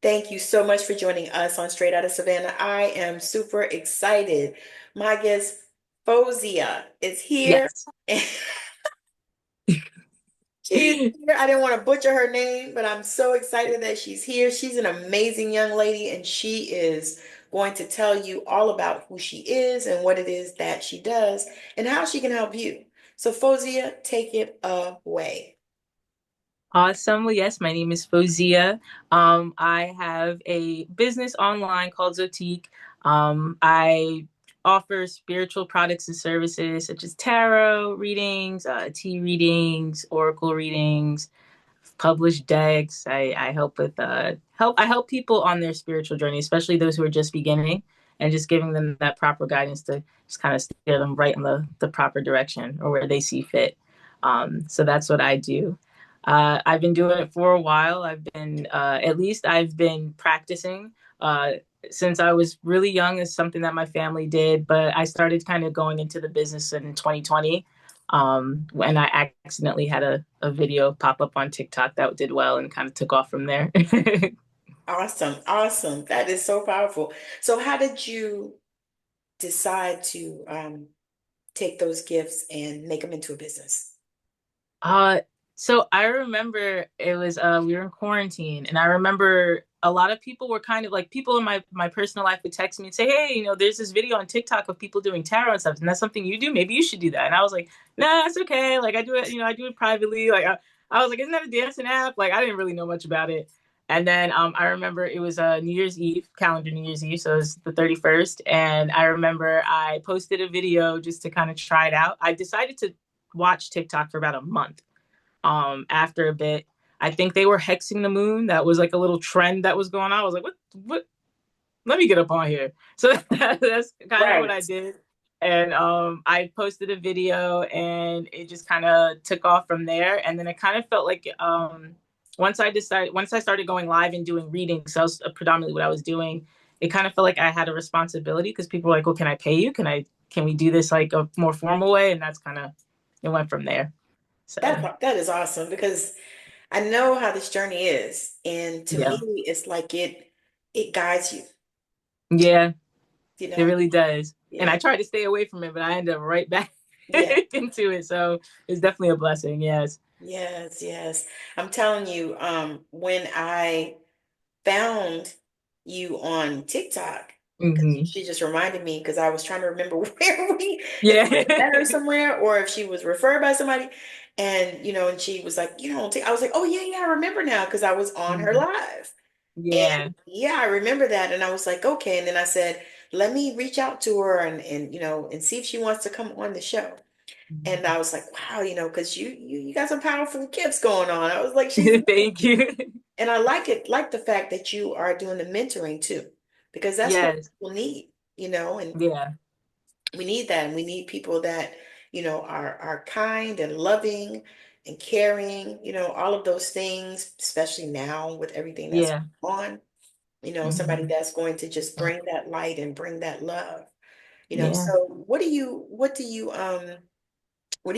Thank you so much for joining us on Straight Outta Savannah. I am super excited. My guest, Fawziyya, is here. Yes. She is here. I didn't want to butcher her name, but I'm so excited that she's here. She's an amazing young lady, and she is going to tell you all about who she is and what it is that she does and how she can help you. So, Fawziyya, take it away. Awesome. Well, yes, my name is Fawziyya. I have a business online called Zotique. I offer spiritual products and services such as tarot readings, tea readings, oracle readings, published decks. I help with I help people on their spiritual journey, especially those who are just beginning, and just giving them that proper guidance to just kind of steer them right in the proper direction or where they see fit. So that's what I do. I've been doing it for a while. At least I've been practicing uh, since I was really young. Is something that my family did, but I started kind of going into the business in 2020 when I accidentally had a video pop up on TikTok that did well and kind of took off from there. Awesome. Awesome. That is so powerful. So, how did you decide to take those gifts and make them into a business? Uh, so I remember it was we were in quarantine, and I remember a lot of people were kind of like people in my personal life would text me and say, "Hey, there's this video on TikTok of people doing tarot and stuff, and that's something you do. Maybe you should do that." And I was like, "Nah, it's okay. Like I do it, I do it privately. I was like, isn't that a dancing app? Like I didn't really know much about it." And then I remember it was New Year's Eve, calendar New Year's Eve, so it was the 31st. And I remember I posted a video just to kind of try it out. I decided to watch TikTok for about a month. After a bit, I think they were hexing the moon. That was like a little trend that was going on. I was like, what? Let me get up on here. So that's kind of what I Right. did. And I posted a video and it just kind of took off from there. And then it kind of felt like once I started going live and doing readings, so that was predominantly what I was doing. It kind of felt like I had a responsibility because people were like, well, can I pay you? Can we do this like a more formal way? And that's kind of, it went from there. So, That is awesome because I know how this journey is, and to me, yeah. it's like it guides you. Yeah, You it know, really does. And I yeah, tried to stay away from it, but I ended up right back yeah, into it. So it's definitely a blessing. Yes. yes, yes. I'm telling you, when I found you on TikTok, because Hmm. she just reminded me because I was trying to remember where if Yeah. I had met her somewhere or if she was referred by somebody, and and she was like, I was like, oh yeah, yeah, I remember now because I was on her Mhm. live. Yeah. And yeah, I remember that. And I was like, okay. And then I said, let me reach out to her and and see if she wants to come on the show. And I was like, wow, because you got some powerful gifts going on. I was like, she's Thank you. and I like the fact that you are doing the mentoring too, because that's what Yes. people need, and Yeah. we need that. And we need people that, are kind and loving and caring, all of those things, especially now with everything that's Yeah. on. Somebody Hmm. that's going to just bring that light and bring that love. Yeah. So what do you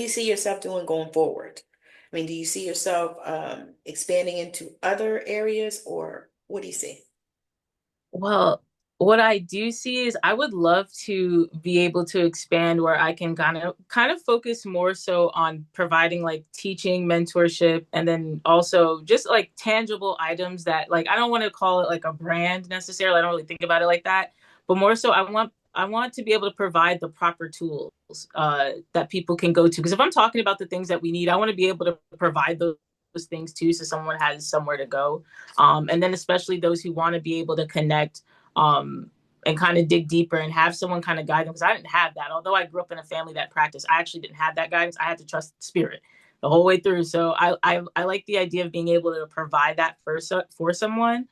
see yourself doing going forward? I mean, do you see yourself expanding into other areas, or what do you see? Well, what I do see is I would love to be able to expand where I can kind of focus more so on providing like teaching, mentorship, and then also just like tangible items that like I don't want to call it like a brand necessarily. I don't really think about it like that, but more so I want to be able to provide the proper tools that people can go to. Because if I'm talking about the things that we need, I want to be able to provide those things too, so someone has somewhere to go. And then especially those who want to be able to connect um, and kind of dig deeper and have someone kind of guide them, because I didn't have that. Although I grew up in a family that practiced, I actually didn't have that guidance. I had to trust spirit the whole way through. So I like the idea of being able to provide that for someone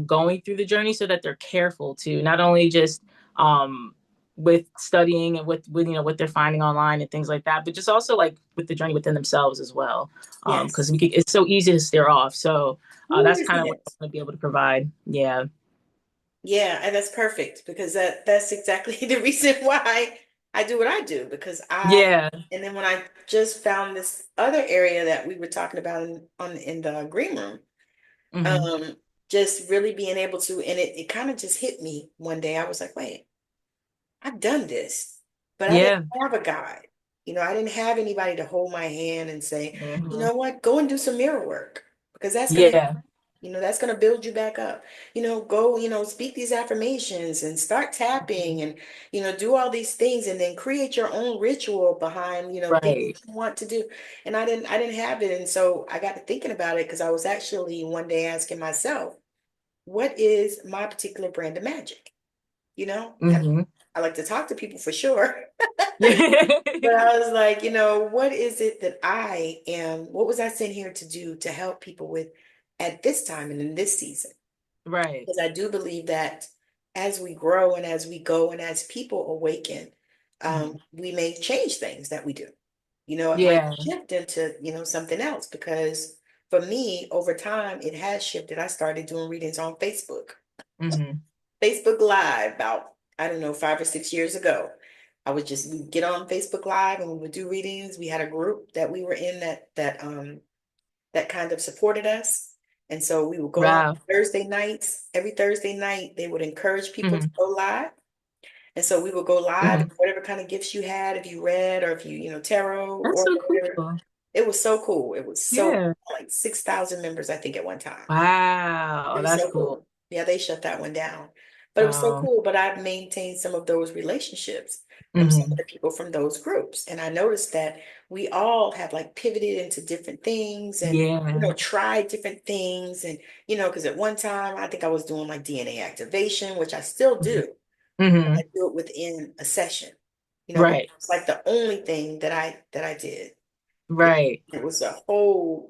going through the journey, so that they're careful to not only just um, with studying and with what they're finding online and things like that, but just also like with the journey within themselves as well, because Yes. it's so easy to steer off. So Ooh, that's kind of what yes. I want to be able to provide. Yeah. Yeah, and that's perfect because that's exactly the reason why I do what I do because Yeah. and then when I just found this other area that we were talking about in the green room, Hmm. um just really being able to, and it kind of just hit me one day. I was like, wait, I've done this, but I didn't Yeah. have a guide. I didn't have anybody to hold my hand and say, you Hmm. know what, go and do some mirror work because that's going to help. Yeah. That's going to build you back up. Go, speak these affirmations and start tapping and, do all these things and then create your own ritual behind, things Right. that you want to do. And I didn't have it. And so I got to thinking about it because I was actually one day asking myself, what is my particular brand of magic? And Hmm. I like to talk to people for sure. Yeah. But I was like, what is it that what was I sent here to do to help people with at this time and in this season? Right. Because I do believe that as we grow and as we go and as people awaken, Mhm. we may change things that we do. It might Yeah. shift into, something else because for me, over time, it has shifted. I started doing readings on Facebook. Hmm. Facebook Live about, I don't know, 5 or 6 years ago. We'd get on Facebook Live and we would do readings. We had a group that we were in that kind of supported us. And so we would go on Wow. Thursday nights. Every Thursday night, they would encourage people to Hmm. go live. And so we would go live, Hmm. whatever kind of gifts you had, if you read or if you, tarot That's or so whatever. cool. It was so cool. It was so Yeah. like 6,000 members, I think, at one time. Wow. It was That's so cool. cool. Yeah, they shut that one down. But it was so Um, cool. But I've maintained some of those relationships from some of hmm. the people from those groups. And I noticed that we all have like pivoted into different things and, Yeah. tried different things. And, because at one time I think I was doing like DNA activation, which I still do. Hmm. I do it within a session, but Right. it's like the only thing that I did. You Right. It was a whole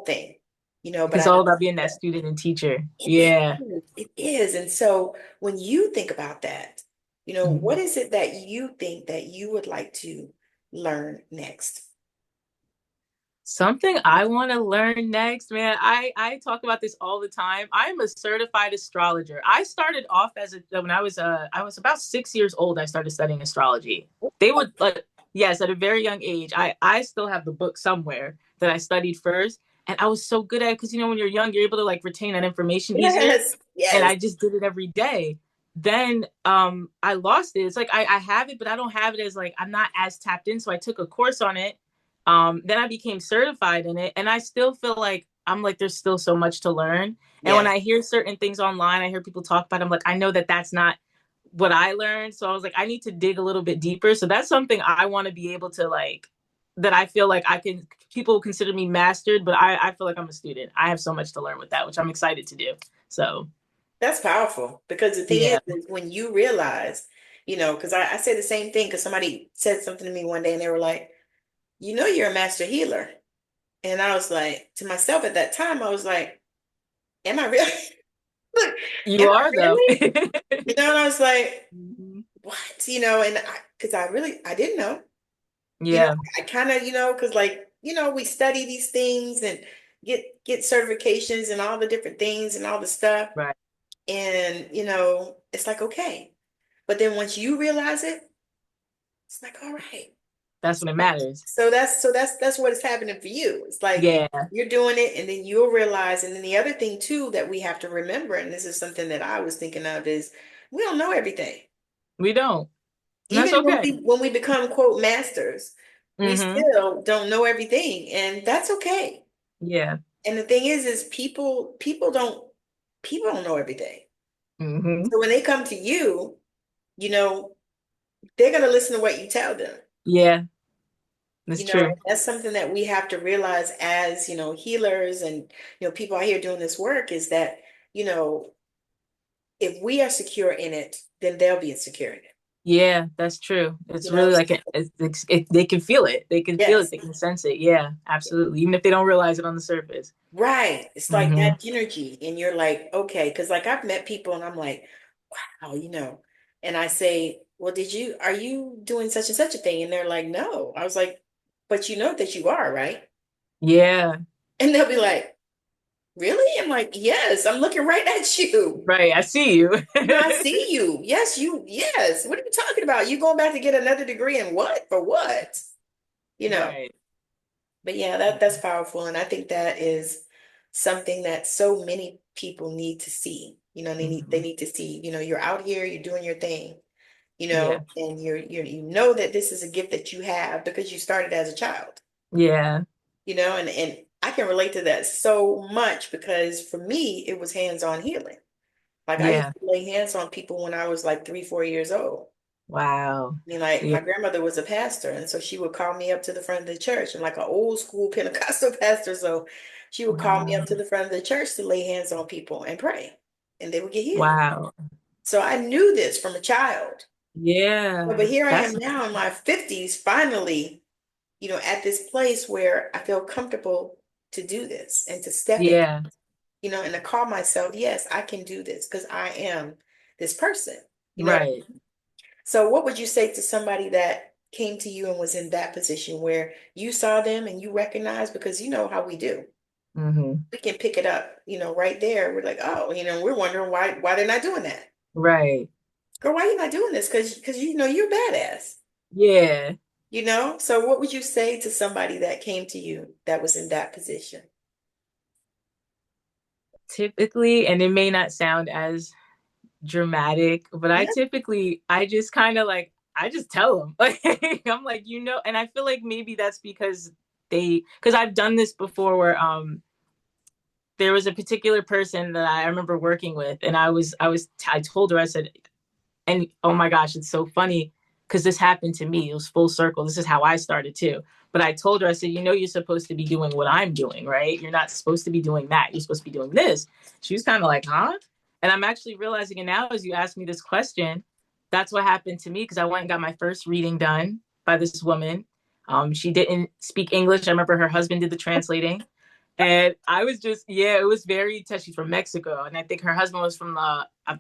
thing, but It's I all know about being that student and teacher. it Yeah. is. It is. And so when you think about that, what Mhm. is it that you think that you would like to learn next? Something I want to learn next, man. I talk about this all the time. I'm a certified astrologer. I started off as a when I was about 6 years old. I started studying astrology. They would yes, at a very young age. I still have the book somewhere that I studied first, and I was so good at it because when you're young, you're able to like retain that information easier. Yes, And yes, I just did it every day. Then I lost it. It's like I have it, but I don't have it as like I'm not as tapped in. So I took a course on it, then I became certified in it, and I still feel like I'm like there's still so much to learn. And when yes. I hear certain things online, I hear people talk about it, I'm like, I know that that's not what I learned. So I was like, I need to dig a little bit deeper. So that's something I want to be able to like, that I feel like I can, people consider me mastered, but I feel like I'm a student. I have so much to learn with that, which I'm excited to do. So That's powerful because the thing yeah. is when you realize, because I say the same thing because somebody said something to me one day and they were like, you're a master healer. And I was like, to myself at that time, I was like, am I really? Look, You am I are though. really? And I was like, Mhm. what? And because I didn't know, you know, Yeah. I kind of, because like, we study these things and get certifications and all the different things and all the stuff. Right. And, it's like, okay. But then once you realize it, it's like, all right. That's when it matters. So that's what is happening for you. It's like Yeah. you're doing it and then you'll realize. And then the other thing too that we have to remember, and this is something that I was thinking of, is we don't know everything. We don't. And that's Even when okay. we become quote masters, we Hmm. still don't know everything, and that's okay. Yeah. And the thing is people don't know everything. Hmm. So when they come to you, you know, they're gonna listen to what you tell them. Yeah. That's true. That's something that we have to realize as, healers and, people out here doing this work is that, you know, if we are secure in it, then they'll be insecure in it. Yeah, that's true. It's You know, really like they can feel it. They can feel it. yes, They can sense it. Yeah, absolutely. Even if they don't realize it on the surface. right. It's like Hmm. that energy. And you're like, okay, because like I've met people and I'm like, wow, and I say, well, are you doing such and such a thing? And they're like, no. I was like, but you know that you are, right? Yeah, And they'll be like, really? I'm like, yes, I'm looking right at you. right. I see you. I see you. Yes. What are you talking about? You going back to get another degree in what? For what? You know. Right. But yeah, that's powerful. And I think that is something that so many people need to see. They Hmm. need to see, you're out here, you're doing your thing, Yeah. and you know that this is a gift that you have because you started as a child, Yeah. and I can relate to that so much because for me, it was hands-on healing. Like I used Yeah. to lay hands on people when I was like 3, 4 years old. Wow. I mean, like Yeah. my grandmother was a pastor, and so she would call me up to the front of the church, and like an old school Pentecostal pastor, so she would call me Wow. up to the front of the church to lay hands on people and pray, and they would get healed. Wow. So I knew this from a child. But Yeah. here I That's am now in my 50s, finally, at this place where I feel comfortable to do this and to step in, yeah. and to call myself, yes, I can do this because I am this person. You know what I mean? Right. So what would you say to somebody that came to you and was in that position where you saw them and you recognized, because you know how we do. Hmm. We can pick it up, right there. We're like, oh, we're wondering why they're not doing that. Right. Girl, why you not doing this? Because you're badass. Yeah. So what would you say to somebody that came to you that was in that position? Typically, and it may not sound as dramatic, but Yeah. I just kind of like, I just tell them, like, I'm like, and I feel like maybe that's because because I've done this before where, there was a particular person that I remember working with, and I told her, I said, and oh my gosh, it's so funny because this happened to me. It was full circle. This is how I started too. But I told her, I said, you're supposed to be doing what I'm doing, right? You're not supposed to be doing that. You're supposed to be doing this. She was kind of like, huh? And I'm actually realizing it now as you ask me this question. That's what happened to me because I went and got my first reading done by this woman. She didn't speak English. I remember her husband did the translating. And I was just, yeah, it was very touchy from Mexico. And I think her husband was from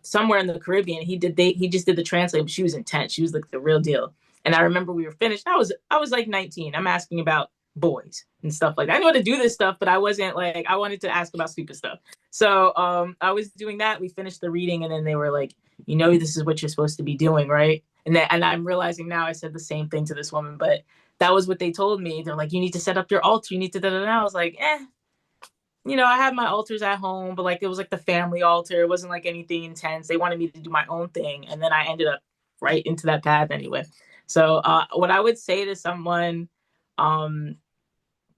somewhere in the Caribbean. He just did the translate, but she was intense. She was like the real deal. And I remember we were finished. I was like 19. I'm asking about boys and stuff like that. I knew how to do this stuff, but I wasn't like, I wanted to ask about stupid stuff. So I was doing that. We finished the reading, and then they were like, this is what you're supposed to be doing, right? And I'm realizing now I said the same thing to this woman, but that was what they told me. They're like, you need to set up your altar. You need to da da da. I was like, I had my altars at home, but like it was like the family altar. It wasn't like anything intense. They wanted me to do my own thing. And then I ended up right into that path anyway. So what I would say to someone um,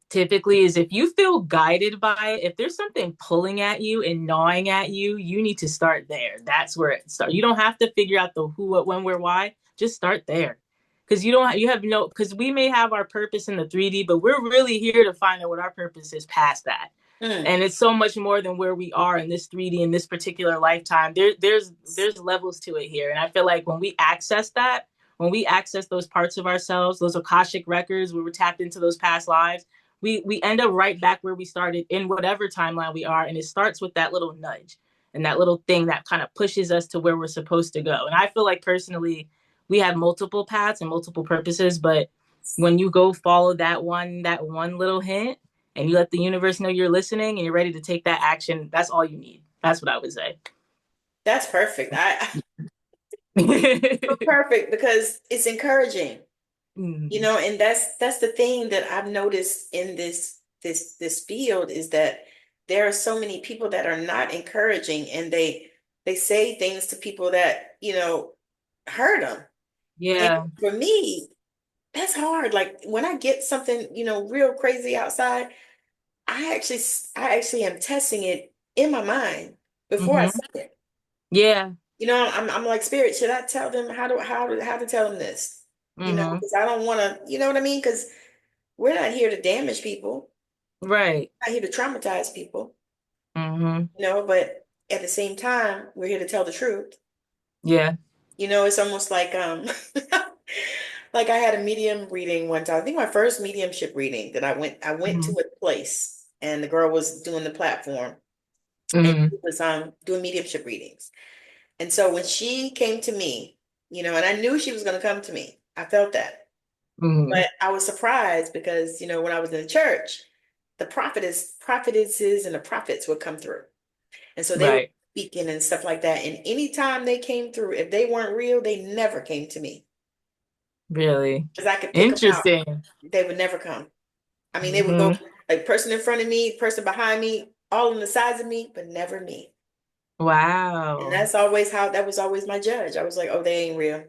typically is if you feel guided by it, if there's something pulling at you and gnawing at you, you need to start there. That's where it starts. You don't have to figure out the who, what, when, where, why. Just start there. Because you have no, because we may have our purpose in the 3D, but we're really here to find out what our purpose is past that, Mm, and it's so much more than where we are in this 3D in this particular lifetime. There's levels to it here, and I feel like when we access those parts of ourselves, those akashic records where we're tapped into those past lives, we end up right back where we started in whatever timeline we are, and it starts with that little nudge and that little thing that kind of pushes us to where we're supposed to go. And I feel like personally, we have multiple paths and multiple purposes, but when you go follow that one little hint and you let the universe know you're listening and you're ready to take that action, that's all you need. That's what I would say. that's perfect. I so Mm-hmm. perfect because it's encouraging. And that's the thing that I've noticed in this field is that there are so many people that are not encouraging, and they say things to people that hurt them. And Yeah. for me, that's hard. Like when I get something real crazy outside, I actually am testing it in my mind before I Hmm. say it. Yeah. I'm like, spirit, should I tell them how to tell them this? Hmm. Because I don't want to, you know what I mean? Because we're not here to damage people. Right. We're not here to traumatize people, Hmm. but at the same time, we're here to tell the truth. Yeah. It's almost like like I had a medium reading one time. I think my first mediumship reading that I went to Hmm. a place and the girl was doing the platform and Hmm. she was doing mediumship readings. And so when she came to me, and I knew she was going to come to me. I felt that. Hmm. But I was surprised because, when I was in the church, the prophetesses and the prophets would come through. And so they were Right. speaking and stuff like that. And anytime they came through, if they weren't real, they never came to me Really because I could pick them out. interesting. They would never come. I mean, they would go Hmm. like person in front of me, person behind me. all on the sides of me, but never me. And Wow. that's always how that was always my judge. I was like, oh, they ain't real.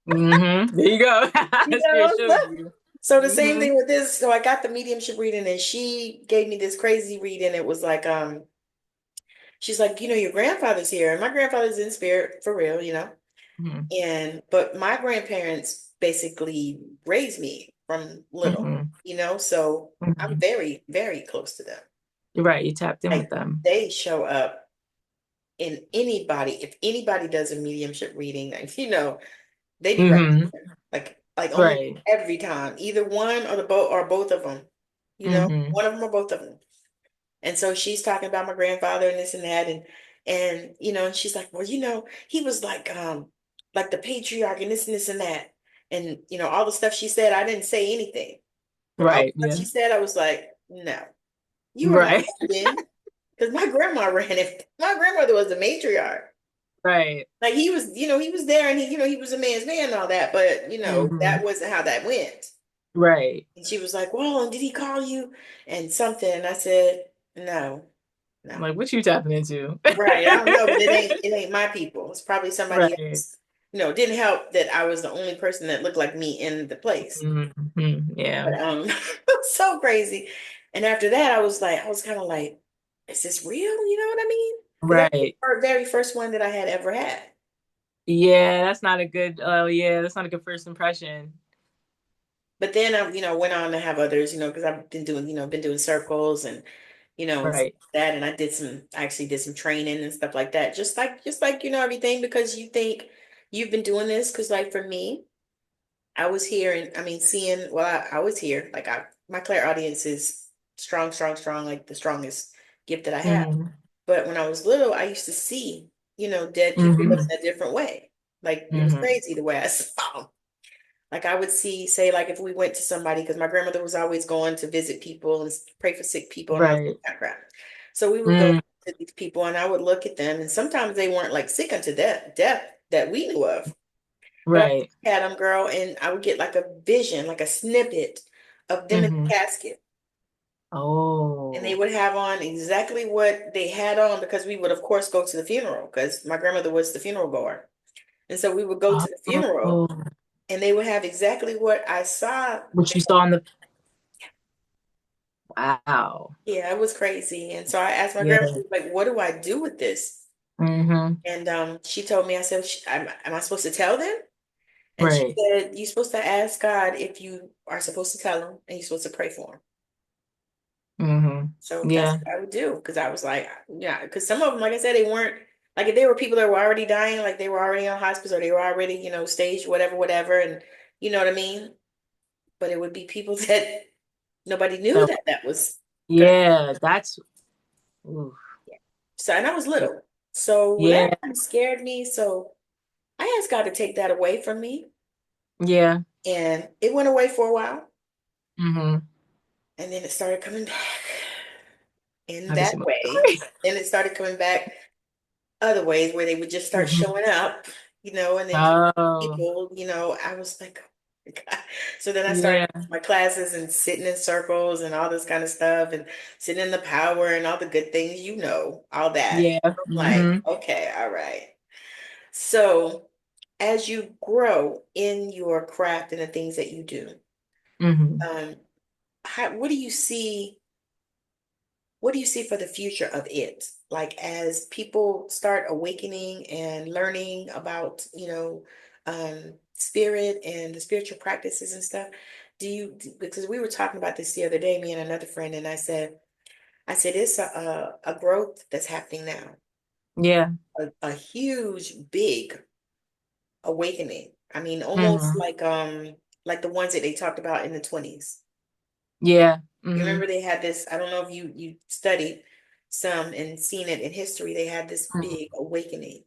There you go. You Spirit know? showed you. So the same Hmm thing with this. So I got the mediumship reading and she gave me this crazy reading. It was like, she's like, your grandfather's here. And my grandfather's in spirit for real, hmm but my grandparents basically raised me from little, hmm so I'm hmm very, very close to them. Right. You tapped in with Like them. they show up in anybody, if anybody does a mediumship reading, like, they be right Hmm there. Like almost Right. every time, either one or the both or both of them, hmm one of them or both of them. And so she's talking about my grandfather and this and that, and she's like, well, he was like the patriarch and this and that, and all the stuff she said, I didn't say anything, but all Right. the stuff Yeah. she said, I was like, no, you were not Right. then, because my grandma ran it. My grandmother was the matriarch. Right. Like he was there, and he was a man's man and all that, but hmm that wasn't how that went. Right. And she was like, well, and did he call you and something? And I said, no, no. Like, what you tapping into? Right. I don't know, but it ain't my people. It's probably somebody Right. else. It didn't help that I was the only person that looked like me in the place. Yeah. But so crazy. And after that, I was kind of like, is this real? You know what I mean? Because that was Right. the very first one that I had ever had. Yeah, that's not a good, oh yeah, that's not a good first impression. But then I, went on to have others, because I've been doing circles and stuff Right. like that. And I actually did some training and stuff like that. Just like, everything because you think you've been doing this. Because like for me, I was here and I mean, seeing, well, I was here. Like my clairaudience is strong, strong, strong, like the strongest gift that I have. hmm But when I was little, I used to see, dead people but hmm in a different way. Like it was hmm crazy the way I saw 'em. Like I would see, say, like if we went to somebody, because my grandmother was always going to visit people and pray for sick people and all Right. that crap. So we would go mm to these people and I would look at them, and sometimes they weren't like sick unto death that we knew of. But I Right. had them, girl, and I would get like a vision, like a snippet of them in the hmm casket. And they Oh. would have on exactly what they had on because we would, of course, go to the funeral because my grandmother was the funeral goer. And so we would go to the funeral Oh. and they would have exactly what I saw. What you saw in the, wow. Yeah, it was crazy. And so I asked my grandma, Yeah. like, what do I do with this? hmm And she told me, I said, am I supposed to tell them? And she Right. said, you're supposed to ask God if you are supposed to tell him and you're supposed to pray for him. So that's Yeah. what I would do. Because I was like, yeah, because some of them, like I said, they weren't, like if they were people that were already dying, like they were already on hospice or they were already, stage, whatever, whatever. And you know what I mean? But it would be people that nobody knew That, that was gonna. yeah, that's, ooh, So, and I was little. So that yeah. kind of scared me. So I asked God to take that away from me. Yeah. And it went away for a while. hmm And then it started coming back in I can see that my way. story. Then it started coming back other ways where they would just start hmm showing up, and then Oh, people, I was like, oh my God. So then I started yeah. my classes and sitting in circles and all this kind of stuff and sitting in the power and all the good things, all that. Yeah. I'm like, hmm okay, all right. So as you grow in your craft and the things that you do, hmm um, what do you see? What do you see for the future of it? Like as people start awakening and learning about, spirit and the spiritual practices and stuff, because we were talking about this the other day, me and another friend, and I said, it's a growth that's happening now, Yeah. a huge, big awakening. I mean, almost hmm like the ones that they talked about in the 20s. Yeah. You hmm remember they had this, I don't know if you studied some and seen it in history, they had this big awakening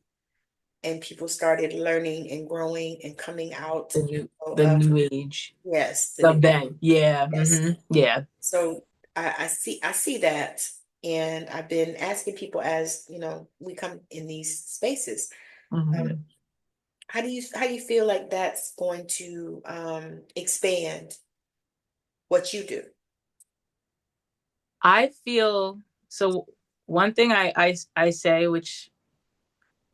and people started learning and growing and coming out The of, new age yes, the of new, then. Yeah. yes. Yeah. So I see that, and I've been asking people as, we come in these spaces, um, hmm how do you feel like that's going to expand what you do? I feel so. one thing I say, which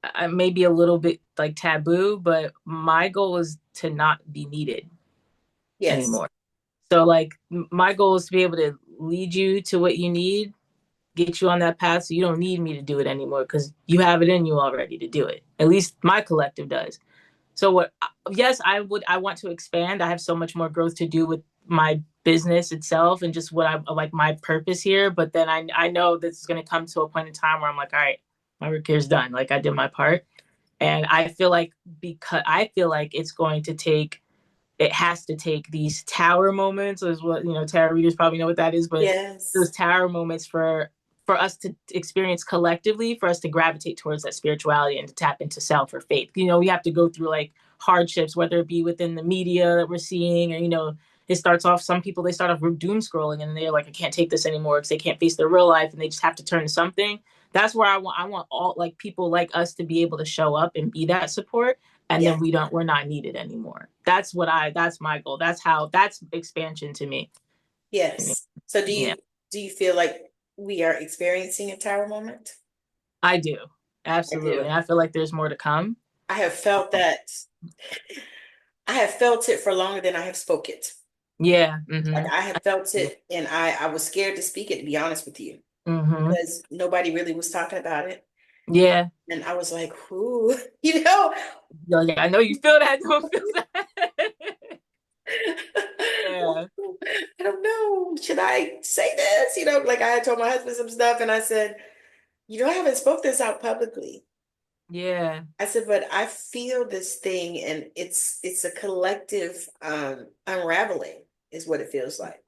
I may be a little bit like taboo, but my goal is to not be needed Yes. anymore. So like my goal is to be able to lead you to what you need, get you on that path so you don't need me to do it anymore because you have it in you already to do it. At least my collective does. So what yes, I want to expand. I have so much more growth to do with my business itself and just what I like my purpose here, but then I know this is going to come to a point in time where I'm like, all right, my work here's done. Like I did my part. And I feel like because I feel like it's going to take it has to take these tower moments is what tarot readers probably know what that is, but those Yes. tower moments for us to experience collectively, for us to gravitate towards that spirituality and to tap into self or faith. We have to go through like hardships, whether it be within the media that we're seeing, or it starts off, some people, they start off doom scrolling and they're like, I can't take this anymore because they can't face their real life and they just have to turn to something. That's where I want all like people like us to be able to show up and be that support, and then Yes. we're not needed anymore. That's my goal. That's expansion to me. Yes. So Yeah, do you feel like we are experiencing a tower moment? I do. I Absolutely. do. And I feel like there's more to come. I have felt that. I have felt it for longer than I have spoke it. Yeah. Like Mm-hmm. I have felt it, and I was scared to speak it, to be honest with you, Mm-hmm. because nobody really was talking about it. Yeah. And I was like, who, you know, Yeah, I know you feel that. Don't feel that. Yeah. I don't know. Should I say this? Like I had told my husband some stuff and I said, I haven't spoke this out publicly. Yeah. I said, but I feel this thing and it's a collective unraveling is what it feels like.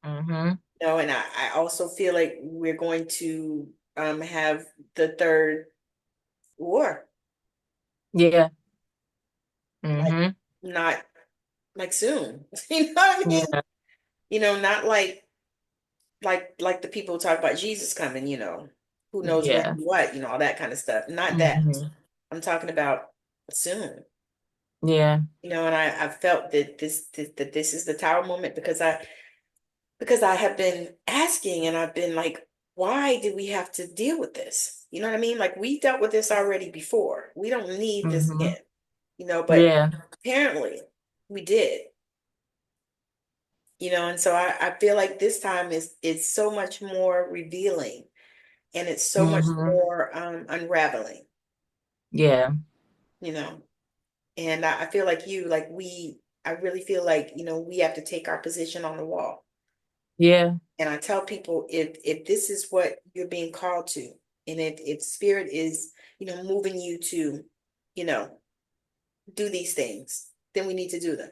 Mm-hmm. And I also feel like we're going to have the third war. Yeah. Like Mm-hmm. not like soon. You know what I mean? Yeah. Not like the people talk about Jesus coming, who knows when Yeah. and what, all that kind of stuff. Not that. Mm-hmm. I'm talking about soon. Yeah. And I felt that this is the tower moment because I have been asking and I've been like, why did we have to deal with this? You know what I mean? Like we dealt with this already before. We don't need this Mm-hmm. again, but Yeah. apparently we did, and so I feel like this time is so much more revealing and it's so much Mm-hmm. more unraveling, Yeah. you know. And I feel like I really feel like, we have to take our position on the wall. Yeah. And I tell people if this is what you're being called to, and if spirit is, moving you to, you know, do these things, then we need to do them.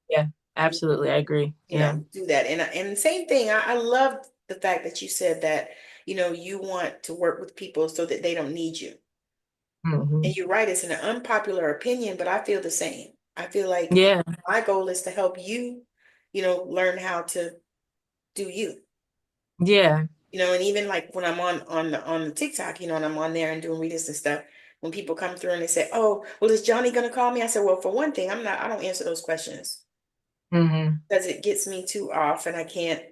Yeah. Absolutely. I agree. Yeah. Do that. And same thing, I love the fact that you said that, you want to work with people so that they don't need you. Mm-hmm. And you're right, it's an unpopular opinion, but I feel the same. I feel like Yeah. my goal is to help you, learn how to do you. Yeah. And even like when I'm on the TikTok, and I'm on there and doing readings and stuff, when people come through and they say, "Oh, well, is Johnny gonna call me?" I said, "Well, for one thing, I don't answer those questions Mm-hmm. because it gets me too off, and I can't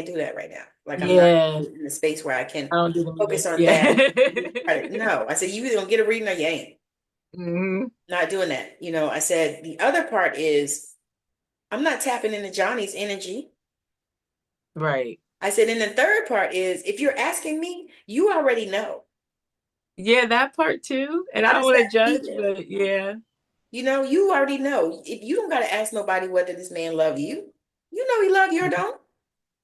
do that right now. Like I'm not Yeah. in the space where I can I don't do them either. focus on Yeah. that. No, I said you either gonna get a reading or you ain't. Mm-hmm. Not doing that. I said the other part is I'm not tapping into Johnny's energy. Right. I said, and the third part is if you're asking me, you already know. Yeah, that part too. And I How don't does want to that judge, feel? but yeah. You already know. If you don't got to ask nobody whether this man love you. You know he love you or don't.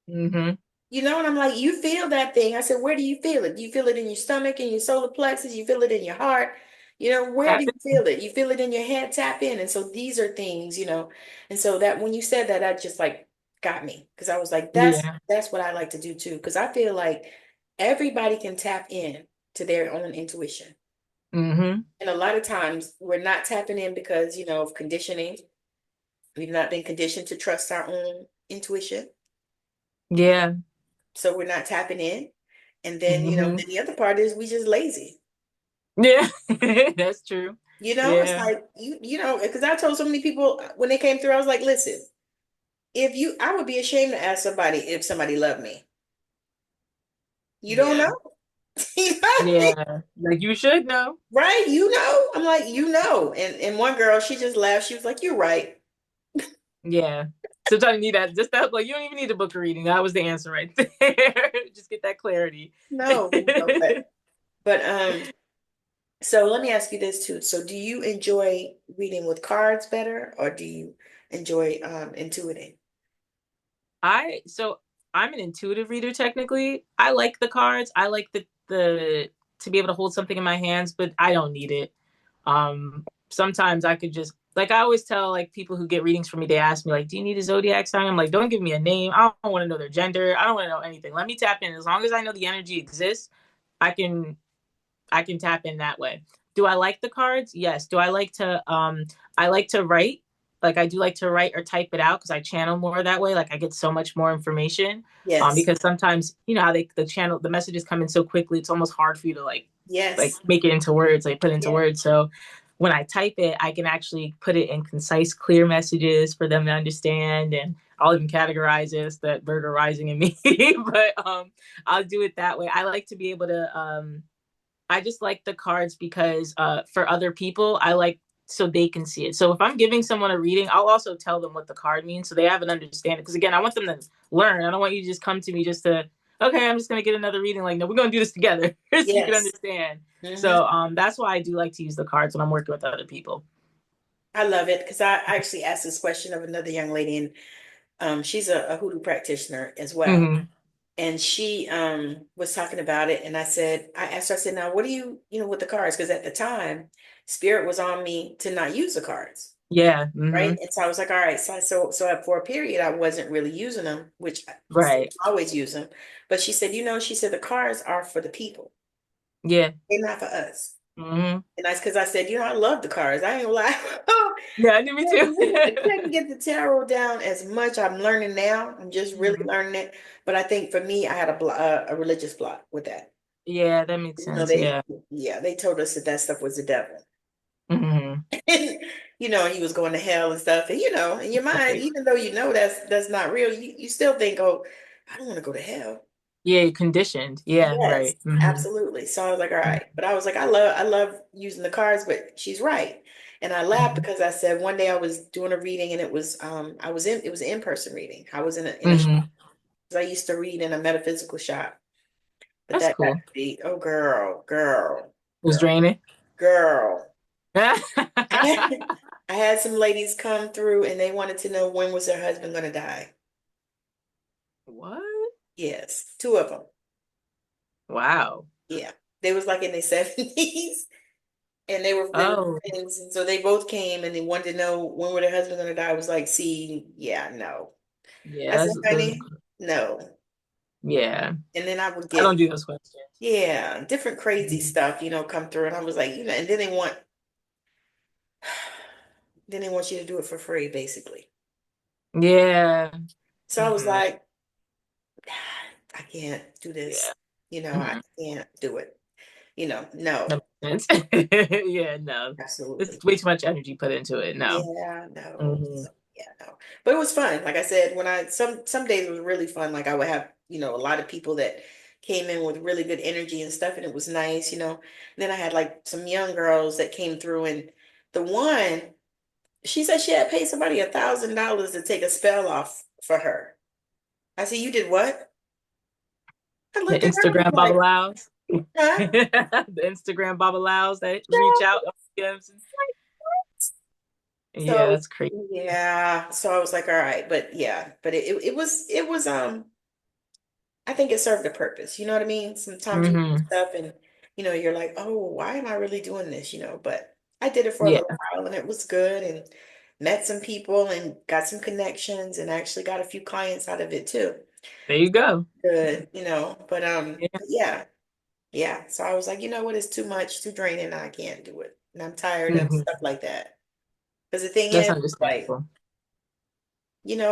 Mm-hmm. And I'm like, you feel that thing. I said, where do you feel it? Do you feel it in your stomach, in your solar plexus? You feel it in your heart? Where do you feel it? You feel it in your head, tap in. And so these are things, and so that when you said that, that just like got me because I was like, Yeah. that's what I like to do too. Because I feel like everybody can tap in to their own intuition. Mm-hmm. And a lot of times we're not tapping in because, of conditioning. We've not been conditioned to trust our own intuition. Yeah. So we're not tapping in. And then, Mm-hmm. then the other part is we just lazy. Yeah. That's true. It's Yeah. like because I told so many people when they came through, I was like, listen, I would be ashamed to ask somebody if somebody loved me. You don't Yeah. know. You know? Yeah. Like you should know. Right? You know? I'm like, you know. And one girl, she just laughed. She was like, you're right. Yeah. Sometimes you need that. Just that, like, you don't even need a book reading. That was the answer right there. Just get that clarity. No, no, but so let me ask you this too. So do you enjoy reading with cards better or do you enjoy intuiting? So I'm an intuitive reader technically. I like the cards. I like the to be able to hold something in my hands, but I don't need it. Sometimes I could just like I always tell like people who get readings from me, they ask me like, "Do you need a zodiac sign?" I'm like, "Don't give me a name. I don't want to know their gender. I don't want to know anything. Let me tap in. As long as I know the energy exists, I can I can tap in that way. Do I like the cards? Yes. Do I like to write. Like I do like to write or type it out because I channel more that way. Like I get so much more information. Yes. Because sometimes you know how the messages come in so quickly, it's almost hard for you to like Yes. make it into words, like put it into Yeah. words. So when I type it, I can actually put it in concise, clear messages for them to understand, and I'll even categorize this that burger rising in me. But I'll do it that way. I like to be able to I just like the cards because for other people, I like so they can see it. So if I'm giving someone a reading, I'll also tell them what the card means so they have an understanding. Because again, I want them to learn. I don't want you to just come to me just to, okay, I'm just going to get another reading. Like, no, we're going to do this together so you can Yes. understand. Hmm. So that's why I do like to use the cards when I'm working with other people. I love it because I actually asked this question of another young lady, and she's a hoodoo practitioner as well. Mm-hmm. And she was talking about it, and I asked her, I said, now what do you know with the cards? Because at the time, spirit was on me to not use the cards. Yeah. Right. Mm-hmm. And so I was like, all right. So for a period, I wasn't really using them, which I still Right. always use them. But she said, she said the cards are for the people. Yeah. They're not for us. Mm-hmm. And that's because I said, I love the cards. I ain't gonna lie. Yeah, me too. I couldn't get the tarot down as much. I'm learning now. I'm just really Mhm. learning it. But I think for me, I had a religious block with that. Yeah, that makes sense. They, Yeah. yeah, they told us that that stuff was the devil. Mm-hmm. He was going to hell and stuff. And in your mind, Right. even though that's not real, you still think, oh, I don't want to go to hell. Yeah, you're conditioned. Yeah, Yes, right. Mm-hmm. absolutely. So I was like, all right. But I was like, I love using the cards, but she's right. And I laughed Mm-hmm. because I said one day I was doing a reading and it was an in-person reading. I was in a shop. Mm-hmm. 'Cause I used to read in a metaphysical shop. But That's that got cool. to be, oh girl, girl, Was girl, draining. girl. I had some ladies come through and they wanted to know when was their husband going to die. What? Yes, two of them. Wow. Yeah, they was like in their 70s, and they were Oh, friends, and so they both came and they wanted to know when were their husband going to die. I was like, see, yeah, no. I yeah. said, honey, no. Yeah. And then I would I don't get, do those questions. yeah, different crazy stuff, come through, and I was like, and then they want you to do it for free, basically. Yeah. So I was Mm-hmm. like, I can't do Yeah. this. I Mm-hmm. can't do it. No, That makes sense. Yeah, no. It's absolutely. way too much energy put into it. No. Yeah, no. Mm-hmm. So, yeah, no. But it was fun. Like I said, when some days it was really fun. Like I would have, a lot of people that came in with really good energy and stuff, and it was nice. Then I had like some young girls that came through, and the one, she said she had paid somebody $1,000 to take a spell off for her. I said, you did what? I The looked at her and I was Instagram like, babalao. huh? The Instagram babalao that reach out. Yeah, So that's crazy. yeah, so I was like, all right, but yeah, but it was I think it served a purpose. You know what I mean? Sometimes you do Mm-hmm. stuff and you're like, oh, why am I really doing this? But I did it for a Yeah, little while and it was good and met some people and got some connections and actually got a few clients out of it too. there you go. Good, Yeah. but yeah, yeah. So I was like, you know what, it's too much, too draining, I can't do it. And I'm tired of Hmm. stuff like that. Because the thing That's is, like, understandable.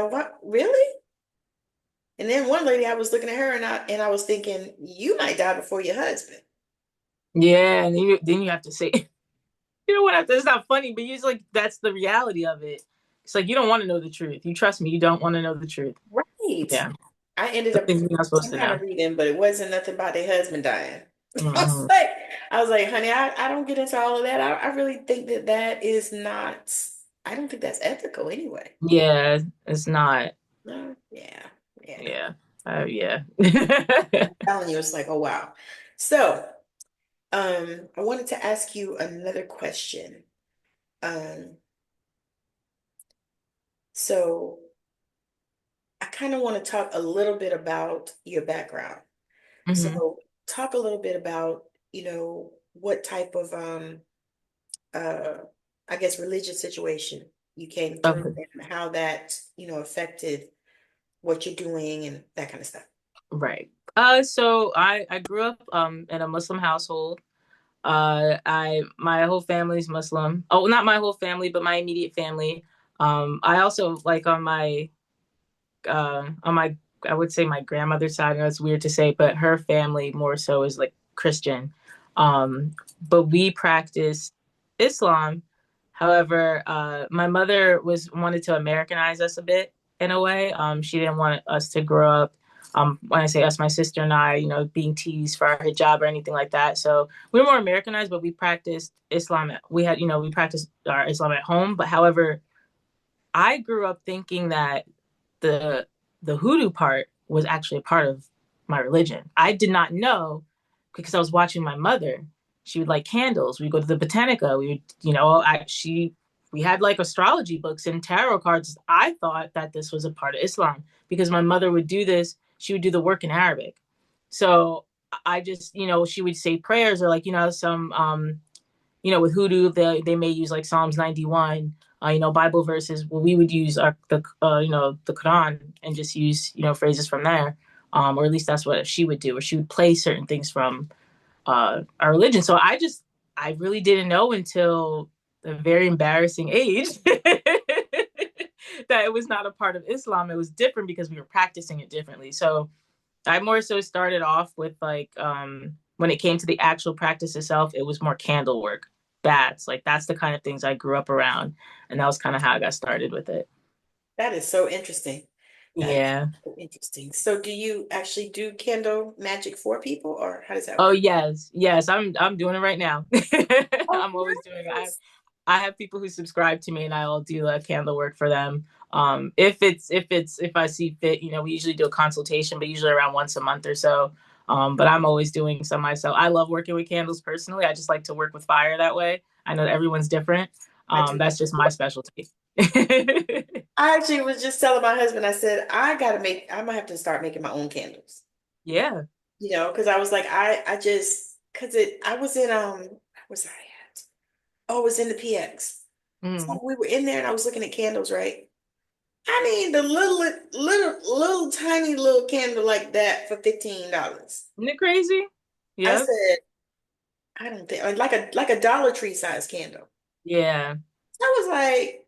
what, really? And then one lady, I was looking at her and I was thinking, you might die before your husband. Yeah, and then you have to say, you know what? It's not funny, but it's like that's the reality of it. It's like you don't want to know the truth. You trust me, you don't want to know the truth. Right. Yeah, I ended some up things doing you're not supposed some to kind know. of reading, but it wasn't nothing about their husband dying. I was Mm-mm. like, I was like, honey, I don't get into all of that. I really think that that is not, I don't think that's ethical anyway. Yeah, it's not. No, yeah, yeah. Yeah. Yeah. I'm telling you, it's like, oh wow. So, I wanted to ask you another question. Um, so I kind of want to talk a little bit about your background. Hmm. So talk a little bit about, what type of uh I guess religious situation you came through Okay. and how that, affected what you're doing and that kind of stuff. Right. So I grew up in a Muslim household. I my whole family's Muslim. Oh, not my whole family, but my immediate family. I also like on my I would say my grandmother's side. I know it's weird to say, but her family more so is like Christian. But we practice Islam. However, my mother was wanted to Americanize us a bit in a way. She didn't want us to grow up. When I say us, my sister and I, being teased for our hijab or anything like that. So we were more Americanized, but we practiced Islam. We practiced our Islam at home. But however, I grew up thinking that the the hoodoo part was actually a part of my religion. I did not know because I was watching my mother. She would light candles. We'd go to the Botanica. We would, we had like astrology books and tarot cards. I thought that this was a part of Islam because my mother would do this. She would do the work in Arabic. So I just, she would say prayers or like, some with hoodoo, they may use like Psalms 91, Bible verses. Well, we would use the Quran and just use, phrases from there. Or at least that's what she would do, or she would play certain things from our religion. So I really didn't know until a very embarrassing age that it was not a part of Islam. It was different because we were practicing it differently. So I more so started off with like when it came to the actual practice itself, it was more candle work, bats, like that's the kind of things I grew up around, and that was kind of how I got started with it. That is so interesting. That is Yeah. so interesting. So do you actually do candle magic for people or how does that Oh work? yes, yes, I'm doing it right now. Oh, I'm always doing it. nice. I have people who subscribe to me, and I'll do candle work for them. If I see fit, we usually do a consultation, but usually around once a month or so. But I'm always doing some myself. I love working with candles personally. I just like to work with fire that way. I know that everyone's different. I do. That's just my specialty. I actually was just telling my husband, I said, I might have to start making my own candles. Yeah. Because I was like, I was in, where was I at? Oh, I was in the PX. Mm. So we were in there and I was looking at candles, right? I mean, the little tiny little candle like that for $15. Isn't it crazy? I Yep. said, I don't think like a Dollar Tree size candle. Yeah. So I was like,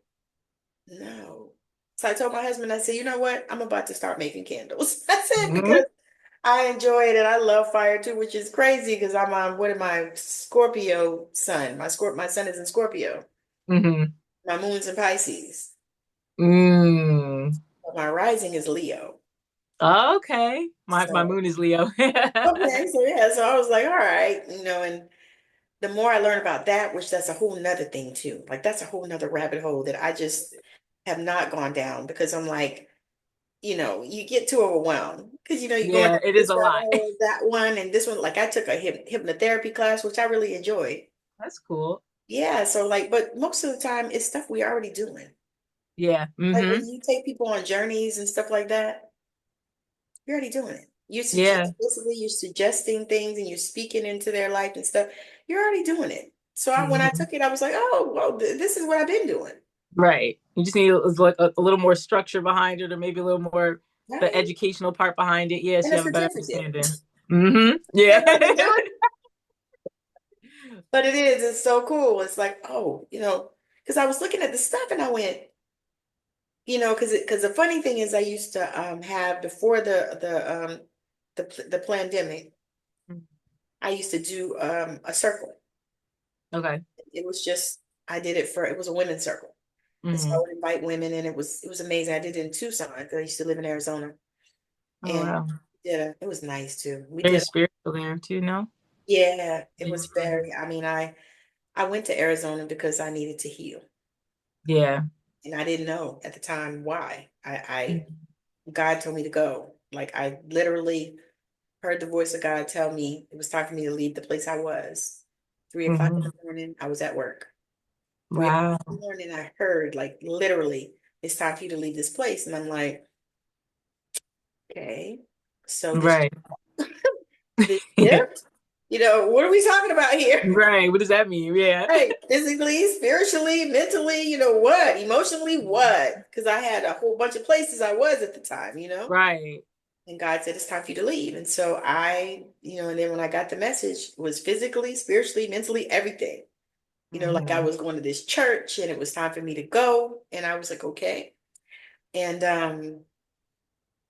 no. So I told my husband, I said, you know what? I'm about to start making candles. I said, Hmm. because I enjoy it and I love fire too, which is crazy because I'm on what am I, Scorpio sun. My sun is in Scorpio. Hmm. My moon's in Pisces. Mm. But my rising is Leo. Okay. My So moon is Leo. okay, so yeah, so I was like, all right, and the more I learn about that, which that's a whole nother thing too. Like that's a whole nother rabbit hole that I just have not gone down because I'm like, you get too overwhelmed because you're going Yeah, down it is this a rabbit lot. hole, that one, and this one. Like I took a hypnotherapy class, which I really enjoyed. That's cool. Yeah, so like, but most of the time it's stuff we already doing. Yeah. Like Hmm. when you take people on journeys and stuff like that, you're already doing it. You Yeah. suggest basically you're suggesting things and you're speaking into their life and stuff. You're already doing it. So when I Hmm. took it, I was like, oh, well, this is what I've been doing. Right. You just need like a little more structure behind it, or maybe a little more the Right? educational part behind it. Yes, And a you have a better certificate. understanding. Yeah. And I've been doing it. But it's so cool. It's like, oh, because I was looking at the stuff and I went, because the funny thing is I used to have before the pandemic, I used to do a circle. Okay. It was just I did it was a women's circle. And so I Hmm. would invite women and it was amazing. I did it in Tucson because I used to live in Arizona. Oh And wow. yeah, it was nice too. We Very did spiritual there too, no? Yeah, it was Mhm. very, I mean, I went to Arizona because I needed to heal. Yeah. And I didn't know at the time why. Mhm. God told me to go. Like I literally heard the voice of God tell me it was time for me to leave the place I was. 3 o'clock in Mhm. the morning, I was at work. 3 o'clock Wow. in the morning, I heard like literally, it's time for you to leave this place. And I'm like, okay, so Right. this shift, what are we talking about here? Right. What does that mean? Yeah. Right, physically, spiritually, mentally, what? Emotionally, what? Because I had a whole bunch of places I was at the time. Right. And God said it's time for you to leave. And so and then when I got the message, it was physically, spiritually, mentally, everything. Like I Hmm. was going to this church and it was time for me to go. And I was like, okay. And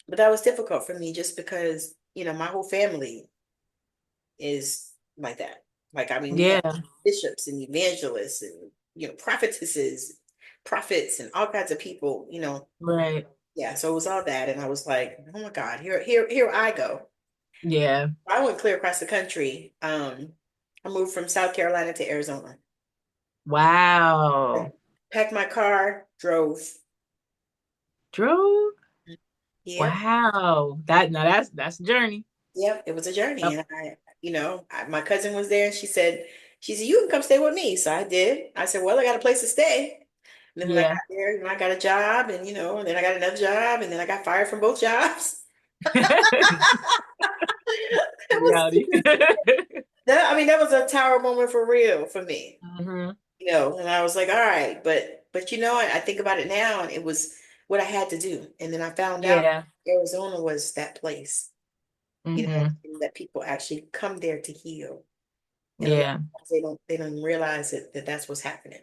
but that was difficult for me just because, my whole family is like that. Like, I mean, we have Yeah. bishops and evangelists and, prophetesses, prophets and all kinds of people. Right. Yeah, so it was all that. And I was like, oh my God, here I go. Yeah. I went clear across the country. I moved from South Carolina to Arizona. I Wow. packed my car, drove. Drew? Yep, Wow. That's a journey. yep. It was a journey, Yep. and my cousin was there, and she said, you can come stay with me. So I did. I said, well, I got a place to stay. And then when I got Yeah. there, I got a job, and then I got another job, and then I got fired from both jobs. It was, Reality. I mean, that was a tower moment for real for me. Hmm. And I was like, all right, but I think about it now, and it was what I had to do. And then I found out Yeah. Arizona was that place, Hmm. and that people actually come there to heal. And a lot Yeah. of times they don't realize that that's what's happening.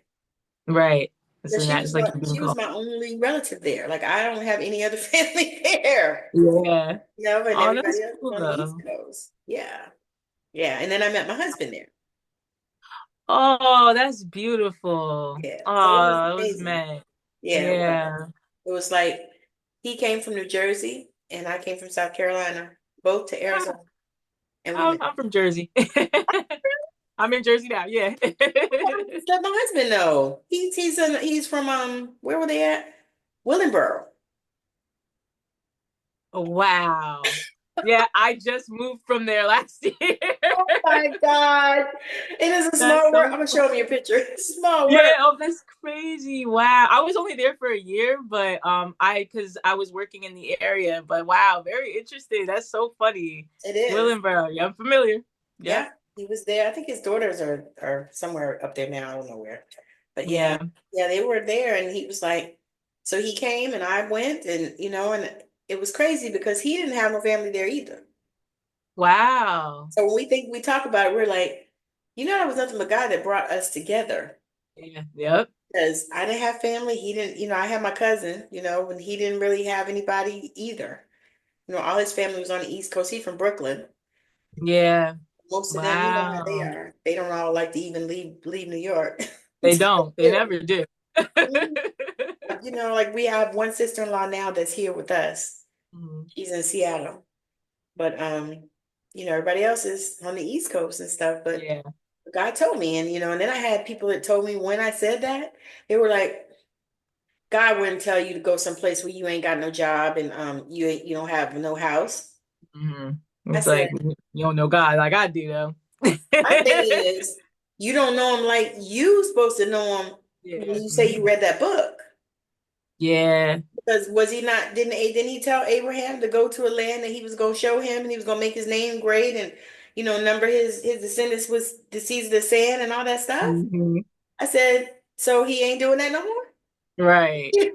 Right. But So that is like you're being she was called. my only relative there. Like I don't have any other family there. Yeah. And Oh, everybody that's else is cool on the East though. Coast. Yeah. Yeah. And then I met my husband there. Oh, that's beautiful. Yeah. So it was Oh, it was amazing. meant. Yeah, it was. Yeah. It was like he came from New Jersey and I came from South Carolina, both to Ah, Arizona, and we met. I'm from Jersey. I'm in Jersey now. Yeah. Just let my husband know. He's from where were they at? Willingboro. Wow. Yeah, I just moved from there last year. Oh my God. It is a That's small world. so I'm gonna show him funny. your picture. It's small Yeah, world. oh, that's crazy. Wow. I was only there for a year, but because I was working in the area, but wow, very interesting. That's so funny. It is. Willenboro. Yeah, I'm familiar. Yep. Yeah, he was there. I think his daughters are somewhere up there now. I don't know where. But yeah, Yeah. yeah, they were there and he was like, so he came and I went and it was crazy because he didn't have no family there either. Wow. So when we talk about it, we're like, it was nothing but God that brought us together. Yeah. Yep. Because I didn't have family. He didn't, I had my cousin, and he didn't really have anybody either. All his family was on the East Coast. He's from Brooklyn. Yeah. Most of them, you know how they Wow. are. They don't all like to even leave New York. They don't. They never do. Like we have one sister-in-law now that's here with us. Mhm. She's in Seattle. But everybody else is on the East Coast and stuff. But Yeah. God told me, and then I had people that told me when I said that, they were like, God wouldn't tell you to go someplace where you ain't got no job and you don't have no house. Hmm. I It's said, like you don't know God like I do though. my thing is, you don't know him like you supposed to know him when Yeah. you say you Mhm. read that book. Yeah. Because was he not, didn't he tell Abraham to go to a land that he was going to show him and he was going to make his name great and, number his descendants was the seeds of the sand and all that stuff? Mhm. I said, so he ain't doing that no more? Right. You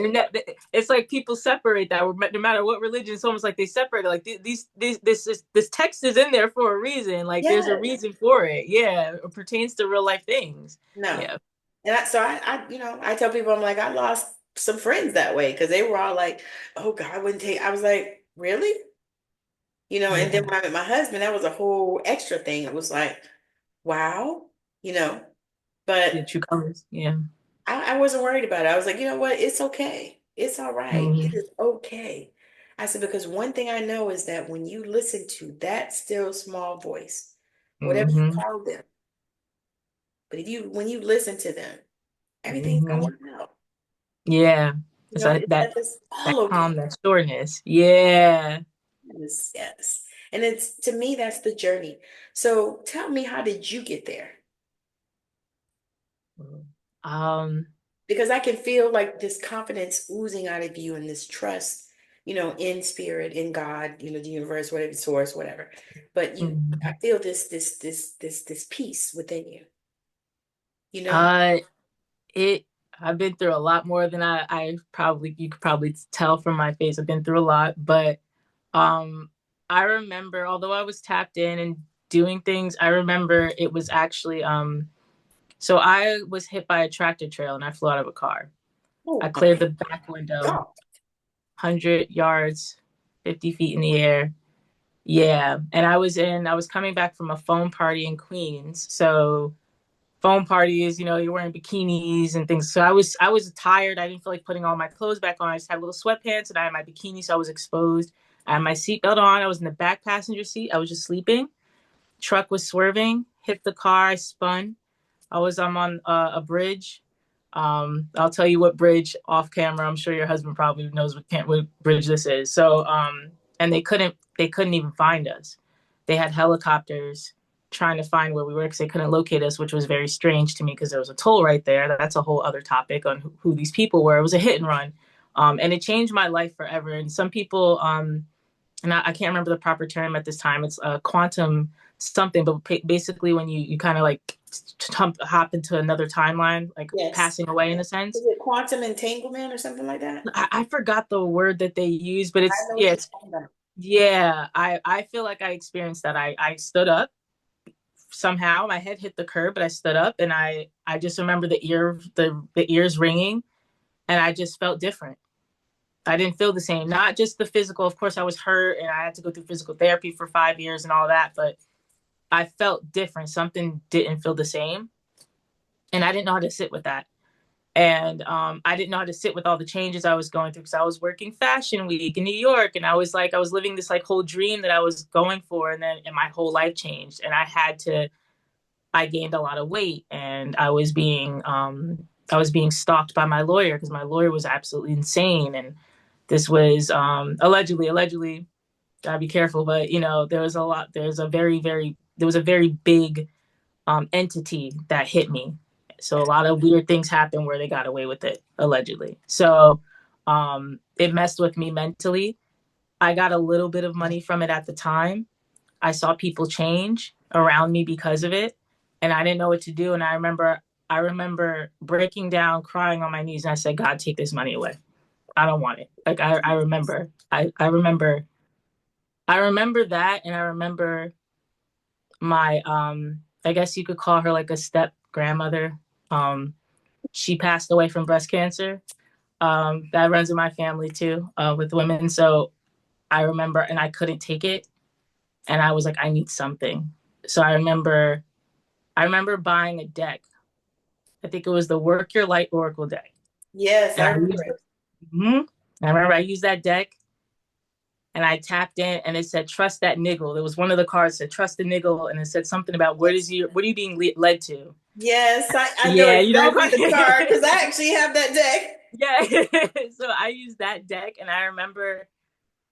know what I mean? It's like people separate that no matter what religion. It's almost like they separate it. Like this text is in there for a reason. Like there's a Yes. reason for it. Yeah, it pertains to real life things. No. Yeah. And I tell people, I'm like, I lost some friends that way because they were all like, oh, God wouldn't take, I was like, really? And then Yeah. when I met my husband, that was a whole extra thing. It was like, wow, you know, The but true colors. Yeah. I wasn't worried about it. I was like, you know what? It's okay. It's all right. It Hmm. is okay. I said, because one thing I know is that when you listen to that still small voice, whatever you Mm-hmm. call them. But if you when you listen to them, everything's gonna Mm-hmm. work out. Yeah. You It's know, like it's that that it's that all calm, okay. that sureness. Yeah. Yes, yes. And it's to me, that's the journey. So tell me, how did you get there? Um, Because I can feel like this confidence oozing out of you and this trust, in spirit, in God, the universe, whatever, source, whatever. But I mhm. feel this peace within you, you know? uh it I've been through a lot more than I probably you could probably tell from my face. I've been through a lot, but um I remember although I was tapped in and doing things, I remember it was actually so I was hit by a tractor trailer and I flew out of a car. I Oh cleared my the back window, God. 100 yards, 50 feet in the air. Yeah. And I was coming back from a foam party in Queens. So foam parties, you're wearing bikinis and things. So I was tired. I didn't feel like putting all my clothes back on. I just had little sweatpants and I had my bikini, so I was exposed. I had my seatbelt on. I was in the back passenger seat. I was just sleeping. Truck was swerving, hit the car, I spun. I'm on a bridge. I'll tell you what bridge off camera. I'm sure your husband probably knows what bridge this is. So, and they couldn't even find us. They had helicopters trying to find where we were because they couldn't locate us, which was very strange to me because there was a toll right there. That's a whole other topic on who these people were. It was a hit and run, and it changed my life forever. And some people, and I can't remember the proper term at this time. It's quantum something, but basically when you kind of like hop into another timeline, like Yes. passing away in a Is sense. it quantum entanglement or something like that? I forgot the word that they use, but I it's know what yeah, you're it's talking about. yeah. I feel like I experienced that. I stood up somehow. My head hit the curb, but I stood up, and I just remember the ears ringing, and I just felt different. I didn't feel the same. Not just the physical. Of course, I was hurt, and I had to go through physical therapy for 5 years and all that, but I felt different. Something didn't feel the same. And I didn't know how to sit with that. And I didn't know how to sit with all the changes I was going through because I was working Fashion Week in New York. And I was living this like whole dream that I was going for. And my whole life changed. And I gained a lot of weight and I was being stalked by my lawyer because my lawyer was absolutely insane. And this was allegedly, gotta be careful, but there was a very big entity that hit me. So a lot of weird things happened where they got away with it, allegedly. So it messed with me mentally. I got a little bit of money from it at the time. I saw people change around me because of it, and I didn't know what to do. And I remember breaking down, crying on my knees, and I said, "God, take this money away. I don't want it." Like I remember, I remember that, and I remember my I guess you could call her like a step grandmother. Um, she passed away from breast cancer. That runs in my family too, with women. So I remember, and I couldn't take it, and I was like, I need something. So I remember buying a deck. I think it was the Work Your Light Oracle deck, Yes, and I I remember used it. it. Mm-hmm. I remember I used that deck, and I tapped in, and it said trust that niggle. There was one of the cards that said trust the niggle, and it said something about Yes. what are you being led to. Yes, I know Yeah, you know exactly what the card because I'm I actually have that deck. Yeah. So I used that deck and I remember,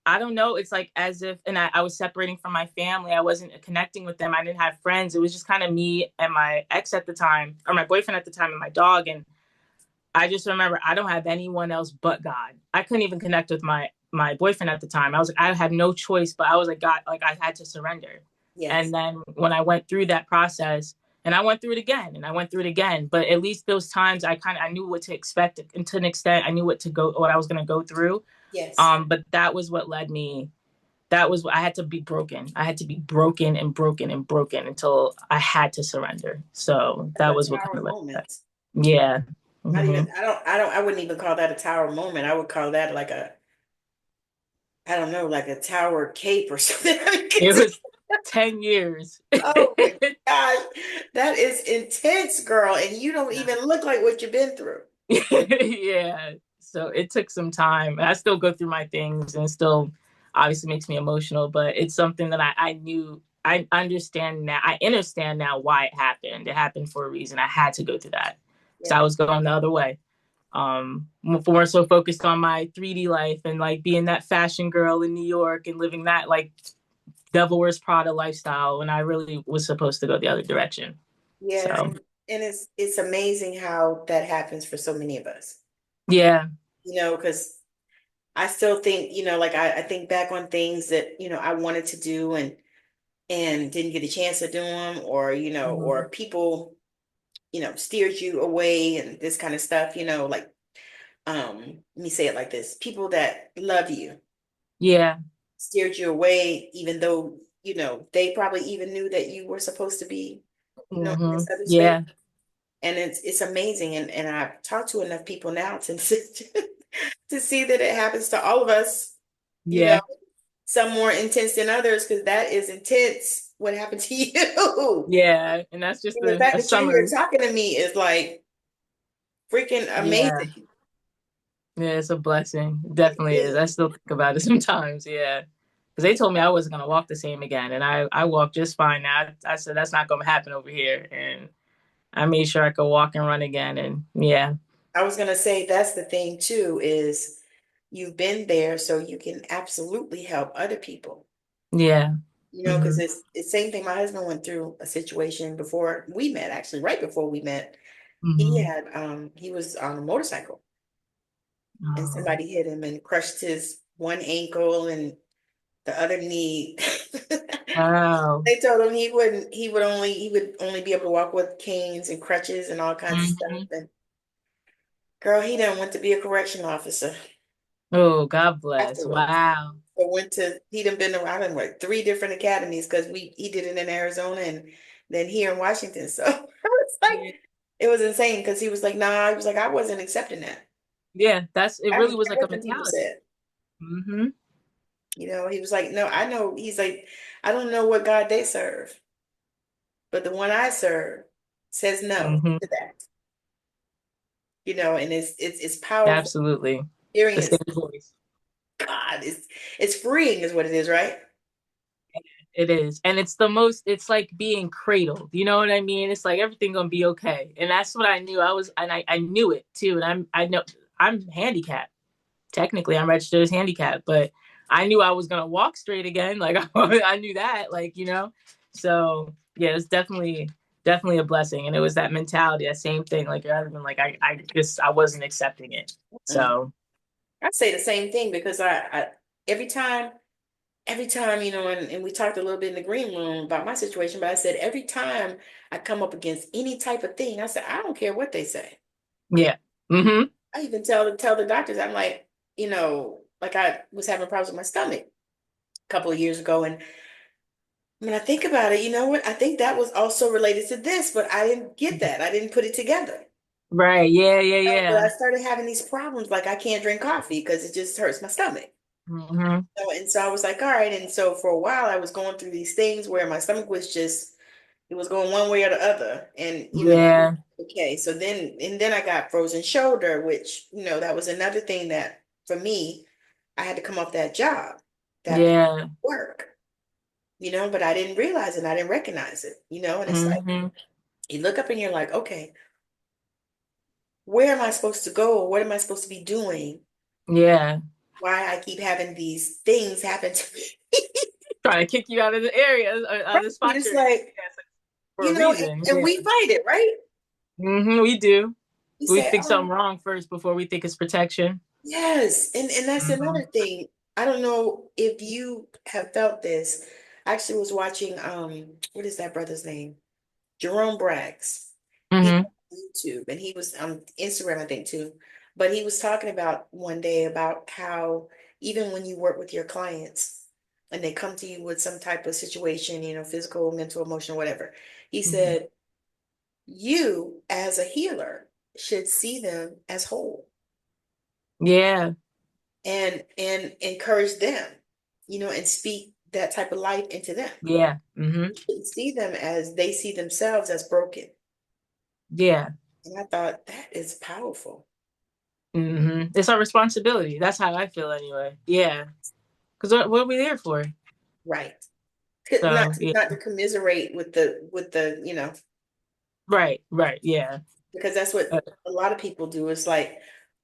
I don't know, it's like as if, and I was separating from my family. I wasn't connecting with them. I didn't have friends. It was just kind of me and my ex at the time, or my boyfriend at the time, and my dog. And I just remember I don't have anyone else but God. I couldn't even connect with my boyfriend at the time. I was like, I had no choice, but I was like, God, like I had to surrender. Yes, And then when I went through that process, and I went through it again, and I went through it again, but at least those times I knew what to expect, and to an extent I knew what I was going to go through. yes. But that was what led me. That was what I had to be broken. I had to be broken and broken and broken until I had to surrender. So That's that a was what kind tower of led to that. moment. Yeah. Not Hmm. even, I wouldn't even call that a tower moment. I would call that like I don't know, like a tower cape or something. It was 10 years. Oh my gosh, that is intense, girl. And you don't Yeah. even look like what you've been through. Yeah. So it took some time. I still go through my things and it still obviously makes me emotional, but it's something that I knew. I understand now. I understand now why it happened. It happened for a reason. I had to go through that because I Yeah. was going the other way. More so focused on my 3D life and like being that fashion girl in New York and living that like Devil Wears Prada lifestyle when I really was supposed to go the other direction. Yeah, So and it's amazing how that happens for so many of us. yeah. Because I still think, like I think back on things that, I wanted to do and didn't get a chance to do them, or, Mhm. or people, steered you away and this kind of stuff, like let me say it like this. People that love you Yeah. steered you away, even though, they probably even knew that you were supposed to be, in this other space. Yeah. And it's amazing. And I've talked to enough people now to to see that it happens to all of us, you know, Yeah. some more intense than others, because that is intense what happened to you. Yeah. And that's just And the fact a that you're here summary. talking to me is like freaking Yeah. amazing. Yeah, it's a blessing. It It definitely is. I is. still think about it sometimes. Yeah. Because they told me I wasn't going to walk the same again. And I walk just fine now. I said, that's not going to happen over here. And I made sure I could walk and run again. And yeah. I was gonna say that's the thing too, is you've been there so you can absolutely help other people. Yeah. Because Hmm. it's same thing. My husband went through a situation before we met, actually, right before we met. Hmm. He was on a motorcycle and Oh, somebody hit him and crushed his one ankle and the other knee. wow. They told him he would only be able to walk with canes and crutches and all kinds of stuff. Hmm. And girl, he done went to be a correction officer Oh, God bless. afterwards. Wow. So he done been around in like three different academies, because he did it in Arizona and then here in Washington. So it's like Yeah. it was insane, because he was like, nah, he was like, I wasn't accepting that. Yeah. It I really didn't was care like a what the people mentality. said. Hmm. He was like, no, I know. He's like, I don't know what God they serve, but the one I serve says no Hmm. to that. And it's powerful Absolutely. The same experience. voice. God, it's freeing, is what it is, right? It is. And it's like being cradled. You know what I mean? It's like everything gonna be okay. And that's what I knew. I knew it too. And I know I'm handicapped. Technically I'm registered as handicapped, but I knew I was gonna walk straight again. Like I knew that, So yeah, it's definitely a blessing. And it was that mentality, that same thing. Like your husband, like I wasn't accepting it. Mm. So I say the same thing, because I every time and we talked a little bit in the green room about my situation, but I said every time I come up against any type of thing, I said, I don't care what they say. yeah. Hmm. I even tell the doctors, I'm like, like I was having problems with my stomach a couple of years ago. And when I think about it, you know what? I think that was also related to this, but I didn't get that. I didn't put it together. Right. Yeah, yeah, But I yeah. started having these problems, like I can't drink coffee because it just hurts my stomach. Hmm. And so I was like, all right. And so for a while, I was going through these things where my stomach was just, it was going one way or the other. And, Yeah. okay. So then I got frozen shoulder, which, that was another thing that for me, I had to come off that job, that Yeah. work, but I didn't realize it. I didn't recognize it, and it's like, Hmm. you look up and you're like, okay, where am I supposed to go? What am I supposed to be doing? Yeah. Why I keep having these things happen to me? Trying to kick you out of the area, out of the spot It's you're in. like, Yeah, it's like for a and, reason. and Yeah. we fight it, right? We do. We We say, think oh, something wrong first before we think it's protection. yes. And that's Hmm. another thing. I don't know if you have felt this. I actually was watching, what is that brother's name? Jerome Braggs. He's Hmm. on YouTube and he was on Instagram, I think too. But he was talking about one day about how even when you work with your clients and they come to you with some type of situation, physical, mental, emotional, whatever, he Hmm. said, you as a healer should see them as whole Yeah. and encourage them, and speak that type of life into them. Yeah. Hmm. You shouldn't see them as they see themselves as broken. Yeah. And I thought that is powerful. It's our responsibility. That's how I feel anyway. Yeah. Because what are we there for? Right. So yeah. Not to commiserate with the Right, yeah. because that's what Uh, a lot of people do. It's like,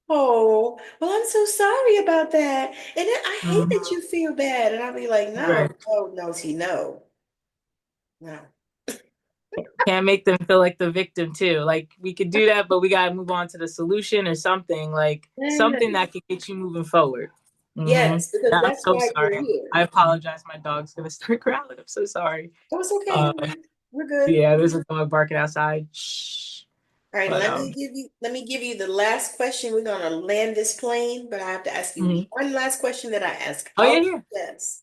oh, well, I'm so sorry about that, and I hate mhm. that you feel bad, and I'll be like, no, Right. no, no, see, no, no. Can't make them feel like the victim too. Like we could do that, but we gotta move on to the solution or something, like something Yes, that could get you moving forward. yes, because I'm that's so why you're sorry. here. I apologize. My dog's gonna start growling. I'm so sorry. Oh, it's okay, Uh, honey. We're good. yeah, there's a dog barking outside. Shh. All right, But let me give you the last question. We're gonna land this plane, but I have to ask you mhm. one last question that I ask Oh all yeah, the yeah. guests.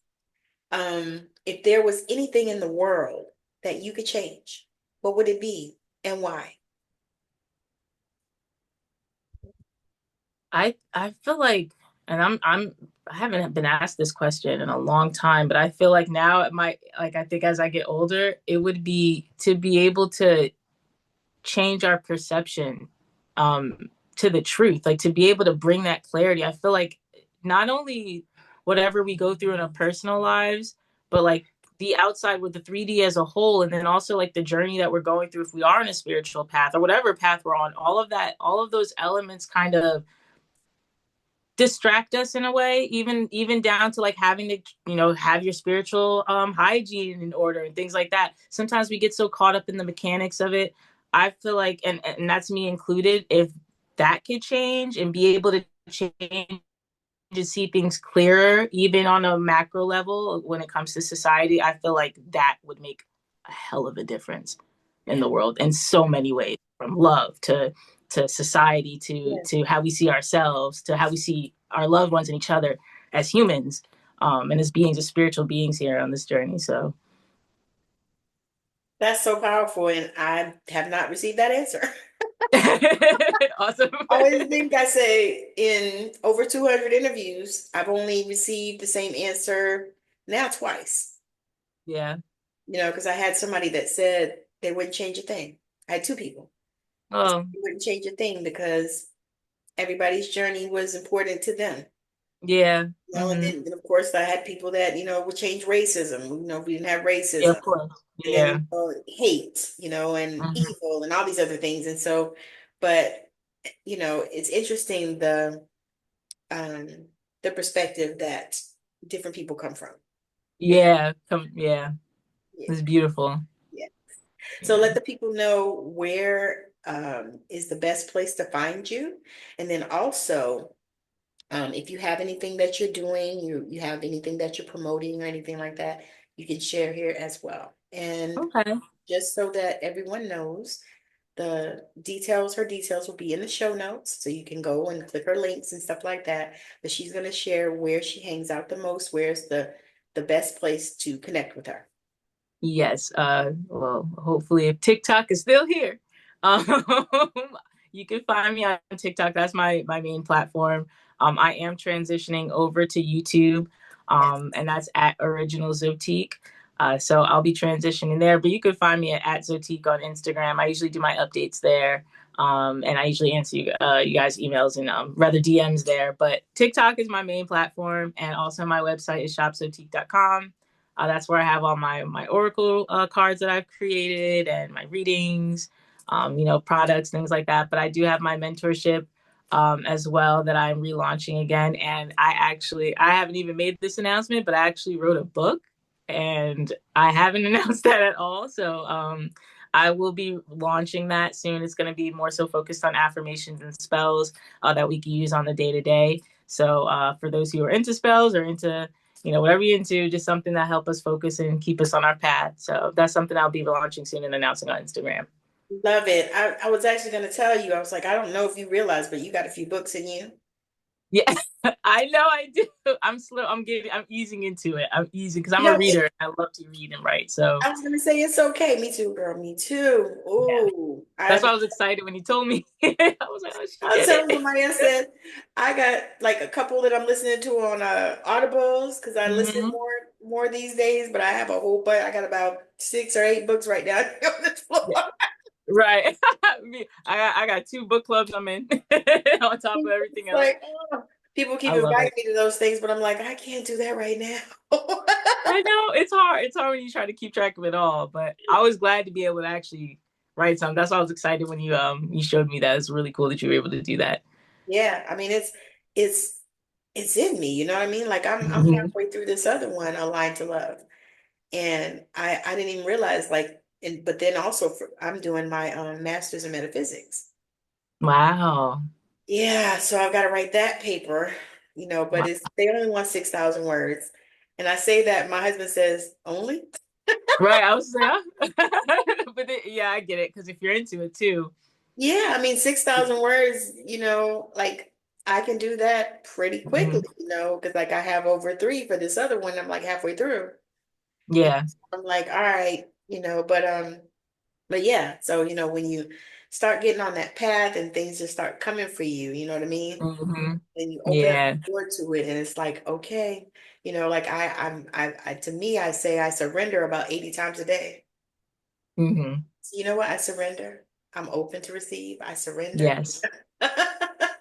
If there was anything in the world that you could change, what would it be and why? I feel like, and I haven't been asked this question in a long time, but I feel like now it might, like I think as I get older, it would be to be able to change our perception to the truth, like to be able to bring that clarity. I feel like not only whatever we go through in our personal lives, but like the outside with the 3D as a whole, and then also like the journey that we're going through if we are in a spiritual path or whatever path we're on, all of that, all of those elements kind of distract us in a way, even down to like having to have your spiritual hygiene in order and things like that. Sometimes we get so caught up in the mechanics of it. I feel like, and that's me included, if that could change and be able to change to see things clearer, even on a macro level when it comes to society, I feel like that would make a hell of a difference in Yeah, the world in so many ways, from love to society yeah. to how we see ourselves to how we see our loved ones and each other as humans, and as beings, as spiritual beings here on this journey. So That's so powerful, and I have not received that answer. awesome. I always think I say in over 200 interviews, I've only received the same answer now twice. Yeah. Because I had somebody that said they wouldn't change a thing. I had two people. They said Oh, they wouldn't change a thing because everybody's journey was important to them. yeah. And Hmm. then of course I had people that, would change racism. We didn't have Yeah, racism. of course. And then Yeah. hate, and Hmm. evil and all these other things. And so, but it's interesting um the perspective that different people come from. Yeah. Yeah. Yeah. It's beautiful. Yeah. So Yeah. let the people know where is the best place to find you. And then also, if you have anything that you're doing, you have anything that you're promoting or anything like that, you can share here as well. And Okay. just so that everyone knows, her details will be in the show notes. So you can go and click her links and stuff like that. But she's going to share where she hangs out the most, where's the best place to connect with her. Yes. Well, hopefully if TikTok is still here, um, you can find me on TikTok. That's my main platform. I am transitioning over to YouTube, Yes. and that's at Original Zotique. So I'll be transitioning there, but you can find me at Zotique on Instagram. I usually do my updates there. And I usually answer you guys' emails and rather DMs there. But TikTok is my main platform, and also my website is shopzotique.com. That's where I have all my oracle cards that I've created and my readings, products, things like that. But I do have my mentorship as well that I'm relaunching again. And I haven't even made this announcement, but I actually wrote a book, and I haven't announced that at all. So I will be launching that soon. It's going to be more so focused on affirmations and spells that we can use on the day to day. So for those who are into spells or into whatever you're into, just something that help us focus and keep us on our path. So that's something I'll be launching soon and announcing on Instagram. Love it. I was actually going to tell you, I was like, I don't know if you realize, but you got a few books in you. Yeah, I know I do. I'm slow. I'm easing into it. I'm easing because You I'm a know, reader. I love to read and write. So I was going to say it's okay. Me too, girl. Me too. yeah, Oh, that's why I was excited when you told me. I was like, oh, she I was did telling it. somebody, I said, I got like a couple that I'm listening to on Audibles because I listen Hmm. more these days, but I have a whole bunch. I got about 6 or 8 books right now on the floor. Yeah, right. I got two book clubs I'm in on top of everything It's else. like, oh. People keep I love inviting it. me to those things, but I'm like, I can't do that right now. I know it's hard. It's hard when you try to keep track of it all. But I was glad to be able to actually write something. That's why I was excited when you showed me that. It's really cool that you were able to do that. Yeah, I mean it's it's in me, you know what I mean? Like I'm Hmm. halfway through this other one, A Line to Love. And I didn't even realize like but then also I'm doing my master's in metaphysics. Wow. Yeah, so I've got to write that paper, but Wow. it's they only want 6,000 words. And I say that my husband says, "Only?" Right. I was like, but yeah, I get it because if you're into it too. Yeah, I mean 6,000 words, like I can do that pretty quickly, Mhm. because like I have over three for this other one. I'm like halfway through. And Yeah. I'm like, all right, but yeah, so when you start getting on that path and things just start coming for you, you know what I mean? Hmm. And you open up Yeah. the door to it and it's like, okay, like to me, I say I surrender about 80 times a day. Hmm. So you know what? I surrender. I'm open to receive. I surrender. Yes.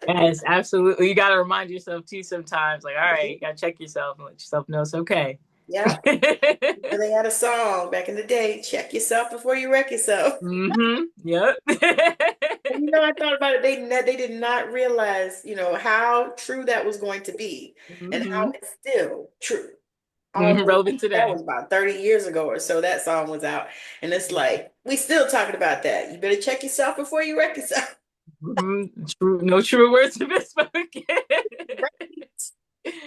Yes, absolutely. You got to remind yourself too sometimes, like, all right, you got to check yourself and let yourself know it's okay. Yeah. They had a song back in the day, check yourself before you wreck yourself. Yep. And I thought about it. They did not realize, how true that was going to be and how Hmm. it's still true. Although Relevant that today. was about 30 years ago or so that song was out. And it's like, we still talking about that. You better check yourself before you wreck yourself. True, no true words have been spoken.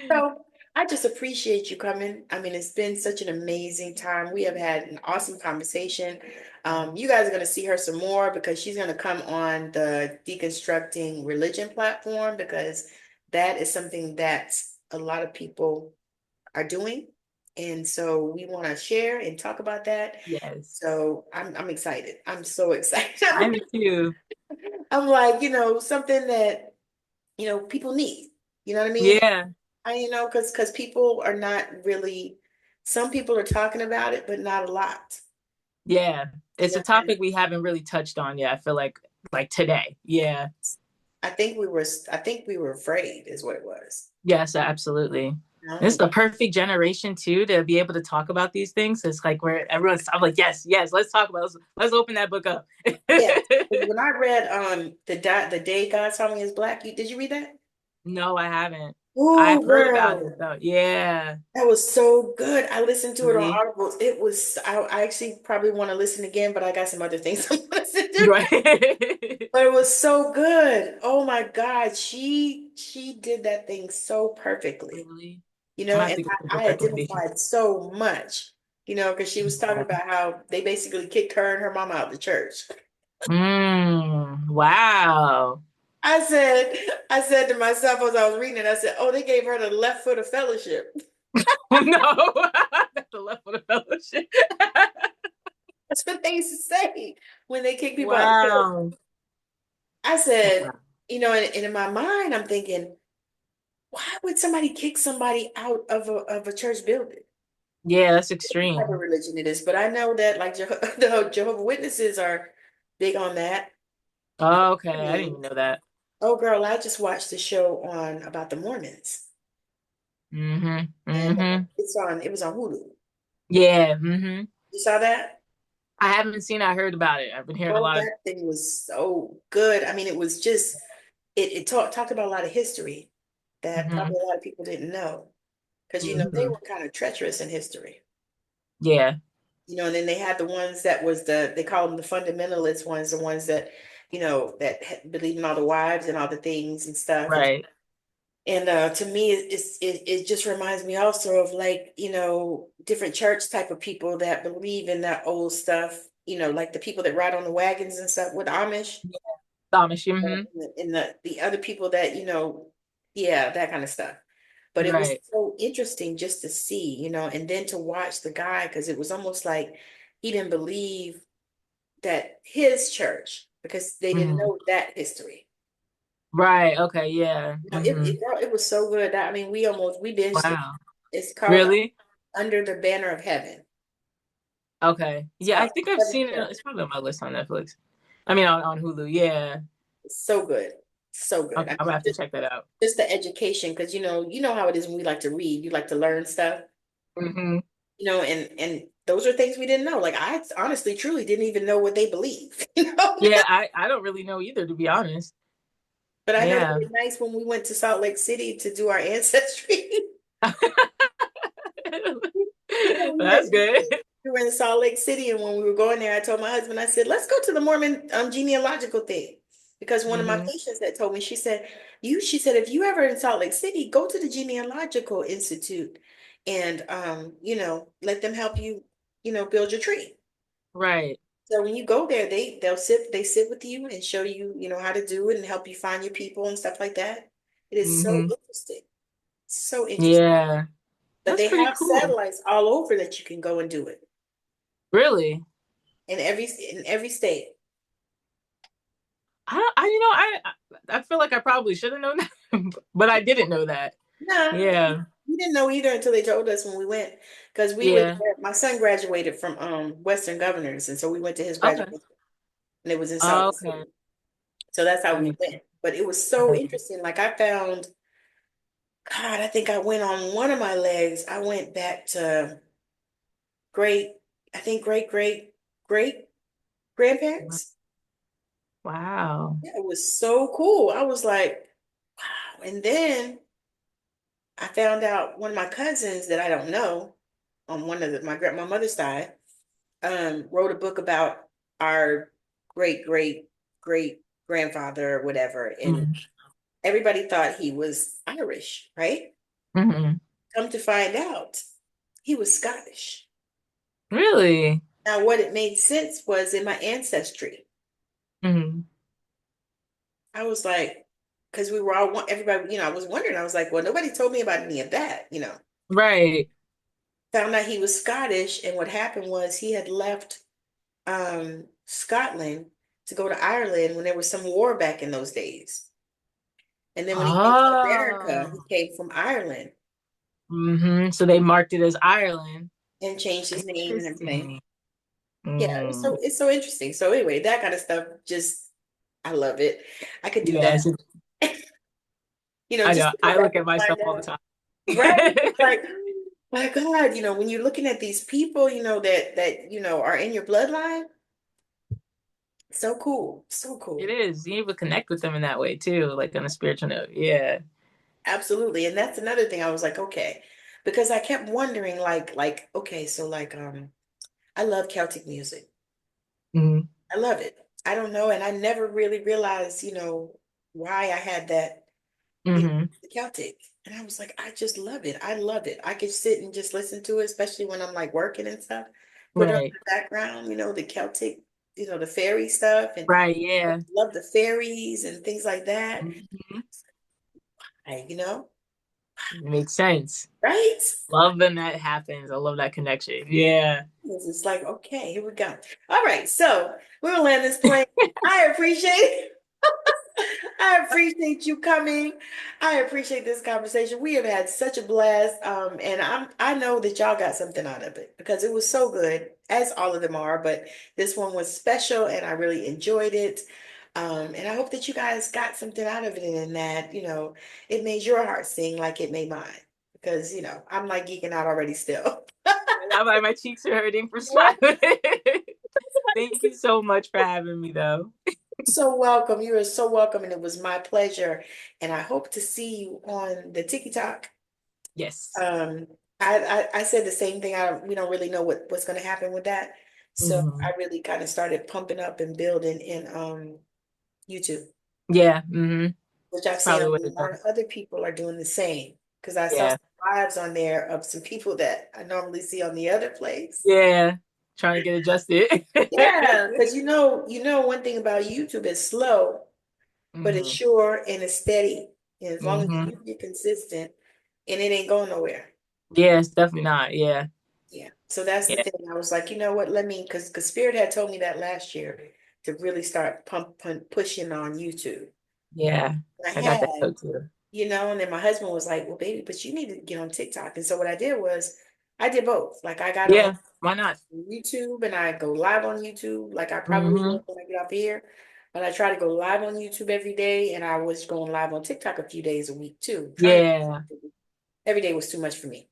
So I just appreciate you coming. I mean, it's been such an amazing time. We have had an awesome conversation. You guys are going to see her some more because she's going to come on the Deconstructing Religion platform because that is something that a lot of people are doing. And so we want to share and talk about that. Yes, So I'm excited. I'm so excited. I am too. I'm like, something that, people need. You know what I mean? Yeah, Because people are not really, some people are talking about it, but not a lot. yeah. It's a And topic we haven't really touched on yet. I feel like today. Yeah. I think we were afraid is what it was. Yes, absolutely. It's No. the perfect generation too to be able to talk about these things. It's like where everyone's I'm like, yes, yes, let's talk about this. Let's open that book up. Yeah. When I read the day God saw me as black, did you read that? No, I haven't. Oh, I've heard about it girl. though. Yeah. That was so good. I listened to it on Really? Audible. I actually probably want to listen again, but I got some other things I'm listening to. Right. But it was so good. Oh my God. She did that thing so perfectly. Really? I'm gonna have And to go with I those recommendations. identified so much, because she was talking Yeah. about how they basically kicked her and her mom out of the church. Wow. I said to myself as I was reading it, I said, oh, they gave her the left foot of fellowship. No. That's the left of the fellowship. That's what they used to say when they kick people out of the church. Wow. I said, Wow. and in my mind, I'm thinking, why would somebody kick somebody out of a church building? Yeah, that's What type of extreme. religion it is, but I know that like the Jehovah Witnesses are big on that. Oh, okay. I didn't even Mormons. know that. Oh, girl, I just watched the show on about the Mormons, Mm-hmm. and Mm-hmm. it was on Hulu. Yeah. Mm-hmm. You saw that? I haven't seen I heard about it. I've been hearing a Oh, lot of that thing was so good. I mean, it was just it talked about a lot of history that mm-hmm. probably a lot of people didn't know because they Mm-hmm. were kind of treacherous in history. Yeah. And then they had the ones that was they call them the fundamentalist ones, the ones that that believe in all the wives and all the things and stuff. Right. And to me, it just reminds me also of like, different church type of people that believe in that old stuff, like the people that ride on the wagons and stuff with Amish, Amish. Mm-hmm. and the other people that, yeah, that kind of stuff. But it was Right. so interesting just to see, and then to watch the guy, because it was almost like he didn't believe that his church, because they didn't Mm-hmm. know that history. Right. Okay. Yeah. Mm-hmm. It was so good. I mean, we binged it. Wow. It's called Really? Under the Banner of Heaven. Okay. It's Yeah, I about think I've seven seen it. shows. It's probably on my list on Netflix. I mean, on Hulu. Yeah. It's so good. So good. Okay, I I'm gonna mean, have to check that out. just the education, because you know how it is when we like to read, you like to learn stuff, Hmm. and those are things we didn't know. Like I honestly, truly didn't even know what they believe, Yeah, I don't really know either, to be honest. But I know they Yeah. were nice when we went to Salt Lake City to do our ancestry. Yeah, That's good. we were in Salt Lake City, and when we were going there, I told my husband, I said, let's go to the Mormon genealogical thing. Because one of my Hmm. patients had told me, she said, if you ever in Salt Lake City, go to the Genealogical Institute and, let them help you, build your tree. Right. So when you go there, they sit with you and show you, how to do it and help you find your people and stuff like that. It is so Hmm. interesting. So interesting. Yeah. But That's they pretty have cool. satellites all over that you can go and do it Really? in every state. I feel like I probably should have known that, but I didn't know that. No, Yeah. we didn't know either until they told us when we went, because we were Yeah. there. My son graduated from Western Governors, and so we went to his Okay. graduation, and it was in Salt Lake Okay. City. So that's how That we makes sense. went. But it was so interesting. Like I found, God, I think I went on one of my legs. I went back to great, I think great grandparents. Wow. Yeah, it was so cool. I was like, wow. And then I found out one of my cousins that I don't know on one of my mother's side wrote a book about our great grandfather or whatever, and everybody thought he was Irish, right? Mm-hmm. Come to find out, he was Scottish. Really? Now, what it made sense was in my ancestry. Hmm. I was like, because we were all everybody, I was wondering. I was like, well, nobody told me about any of that. Right. Found out he was Scottish, and what happened was he had left Scotland to go to Ireland when there was some war back in those days. And then when he came to America, he Oh. came from Ireland So they marked it as Ireland. and changed his name and everything. Interesting. Yeah, Mm. it's so interesting. So anyway, that kind of stuff, just I love it. I could do Yes, that. I Just know. to go I back look at and find myself all the out. time. Right? It's like, my God, when you're looking at these people, that are in your bloodline, so cool. So It cool. is. You even connect with them in that way too, like on a spiritual note. Yeah. Absolutely. And that's another thing I was like, okay. Because I kept wondering, okay, so I love Celtic music. Hmm. I love it. I don't know. And I never really realized, why I had that, Hmm. the Celtic. And I was like, I just love it. I love it. I could sit and just listen to it, especially when I'm like working and stuff. Put it on Right. the background, the Celtic, the fairy stuff. And Right. I Yeah. love the fairies and things like that. Hmm. I, Makes sense. right? Love when that happens. I love that connection. Yeah. It's like, okay, here we go. All right, so we'll land this plane. I appreciate it. I appreciate you coming. I appreciate this conversation. We have had such a blast. And I know that y'all got something out of it because it was so good, as all of them are, but this one was special and I really enjoyed it. And I hope that you guys got something out of it and that, it made your heart sing like it made mine. Because, I'm like geeking out already still. Now my cheeks are hurting for Right? smiling. Thank you so much for having me, though. So welcome. You are so welcome, and it was my pleasure. And I hope to see you on the TikTok. Yes. Um, I said the same thing. We don't really know what's going to happen with that, so Hmm. I really kind of started pumping up and building in YouTube, Yeah. which I've It's seen probably a what it lot does. of other people are doing the same. Because I saw Yeah. some lives on there of some people that I normally see on the other place. Yeah. Trying to get adjusted. Yeah, because one thing about YouTube is slow, but it's Hmm. sure and it's steady. And as long as Hmm. you get consistent and it ain't going nowhere. Yeah, it's definitely not. Yeah. Yeah. So that's the Yeah. thing. I was like, you know what? Because Spirit had told me that last year to really start pushing on YouTube. Yeah. I I got that had, though too. and then my husband was like, well, baby, but you need to get on TikTok. And so what I did was I did both. Like I got on Yeah. Why not? YouTube and I go live on YouTube, like I probably Hmm. will when I get off here. But I try to go live on YouTube every day, and I was going live on TikTok a few days a week too. Trying to Yeah, every day was too much for me.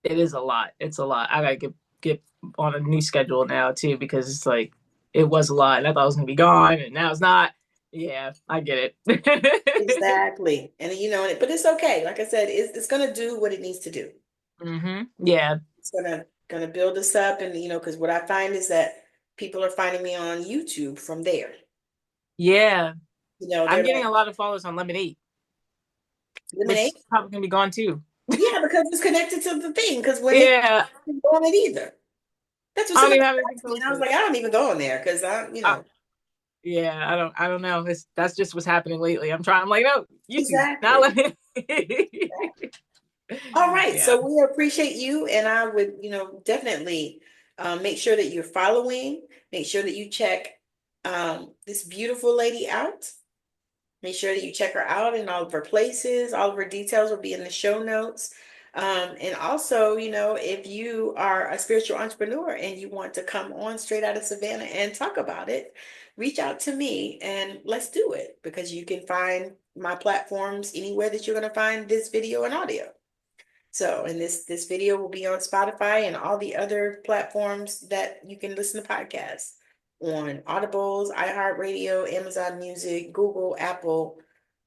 it is a lot. It's a lot. I gotta get on a new schedule now too because it's like it was a lot and I thought it was gonna be gone and now it's not. Yeah, I get it. Exactly. And but it's okay. Like I said, it's gonna do what it needs to do. Yeah. It's gonna build us up, and because what I find is that people are finding me on YouTube from there. Yeah. I'm They're getting like, a lot of followers on Lemonade, which lemonade. is probably gonna be gone too. Yeah, because it's connected to the thing. Because when it Yeah. I didn't go on it either. That's what I don't somebody even have anything asked me, and I was posted. like, I don't even go on there because I, yeah, I don't know. That's just what's happening lately. I'm like, no, YouTube. Now exactly. let me All right, Yeah. so we appreciate you, and I would, definitely make sure that you're following. Make sure that you check this beautiful lady out. Make sure that you check her out in all of her places. All of her details will be in the show notes. And also, if you are a spiritual entrepreneur and you want to come on straight out of Savannah and talk about it, reach out to me and let's do it because you can find my platforms anywhere that you're going to find this video and audio. So, and this video will be on Spotify and all the other platforms that you can listen to podcasts on Audibles, iHeartRadio, Amazon Music, Google, Apple,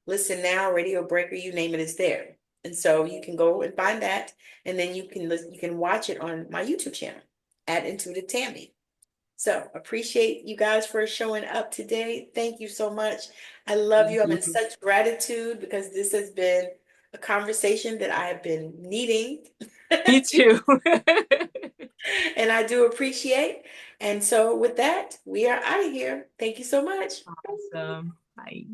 Listen Now, Radio Breaker, you name it, is there. And so you can go and find that, and then you can watch it on my YouTube channel at Intuitive Tammy. So appreciate you guys for showing up today. Thank you so much. I love you. I'm in such gratitude because this has been a conversation that I have been needing Me too. and I do appreciate. And so with that, we are out of here. Thank you so much. Awesome. Bye.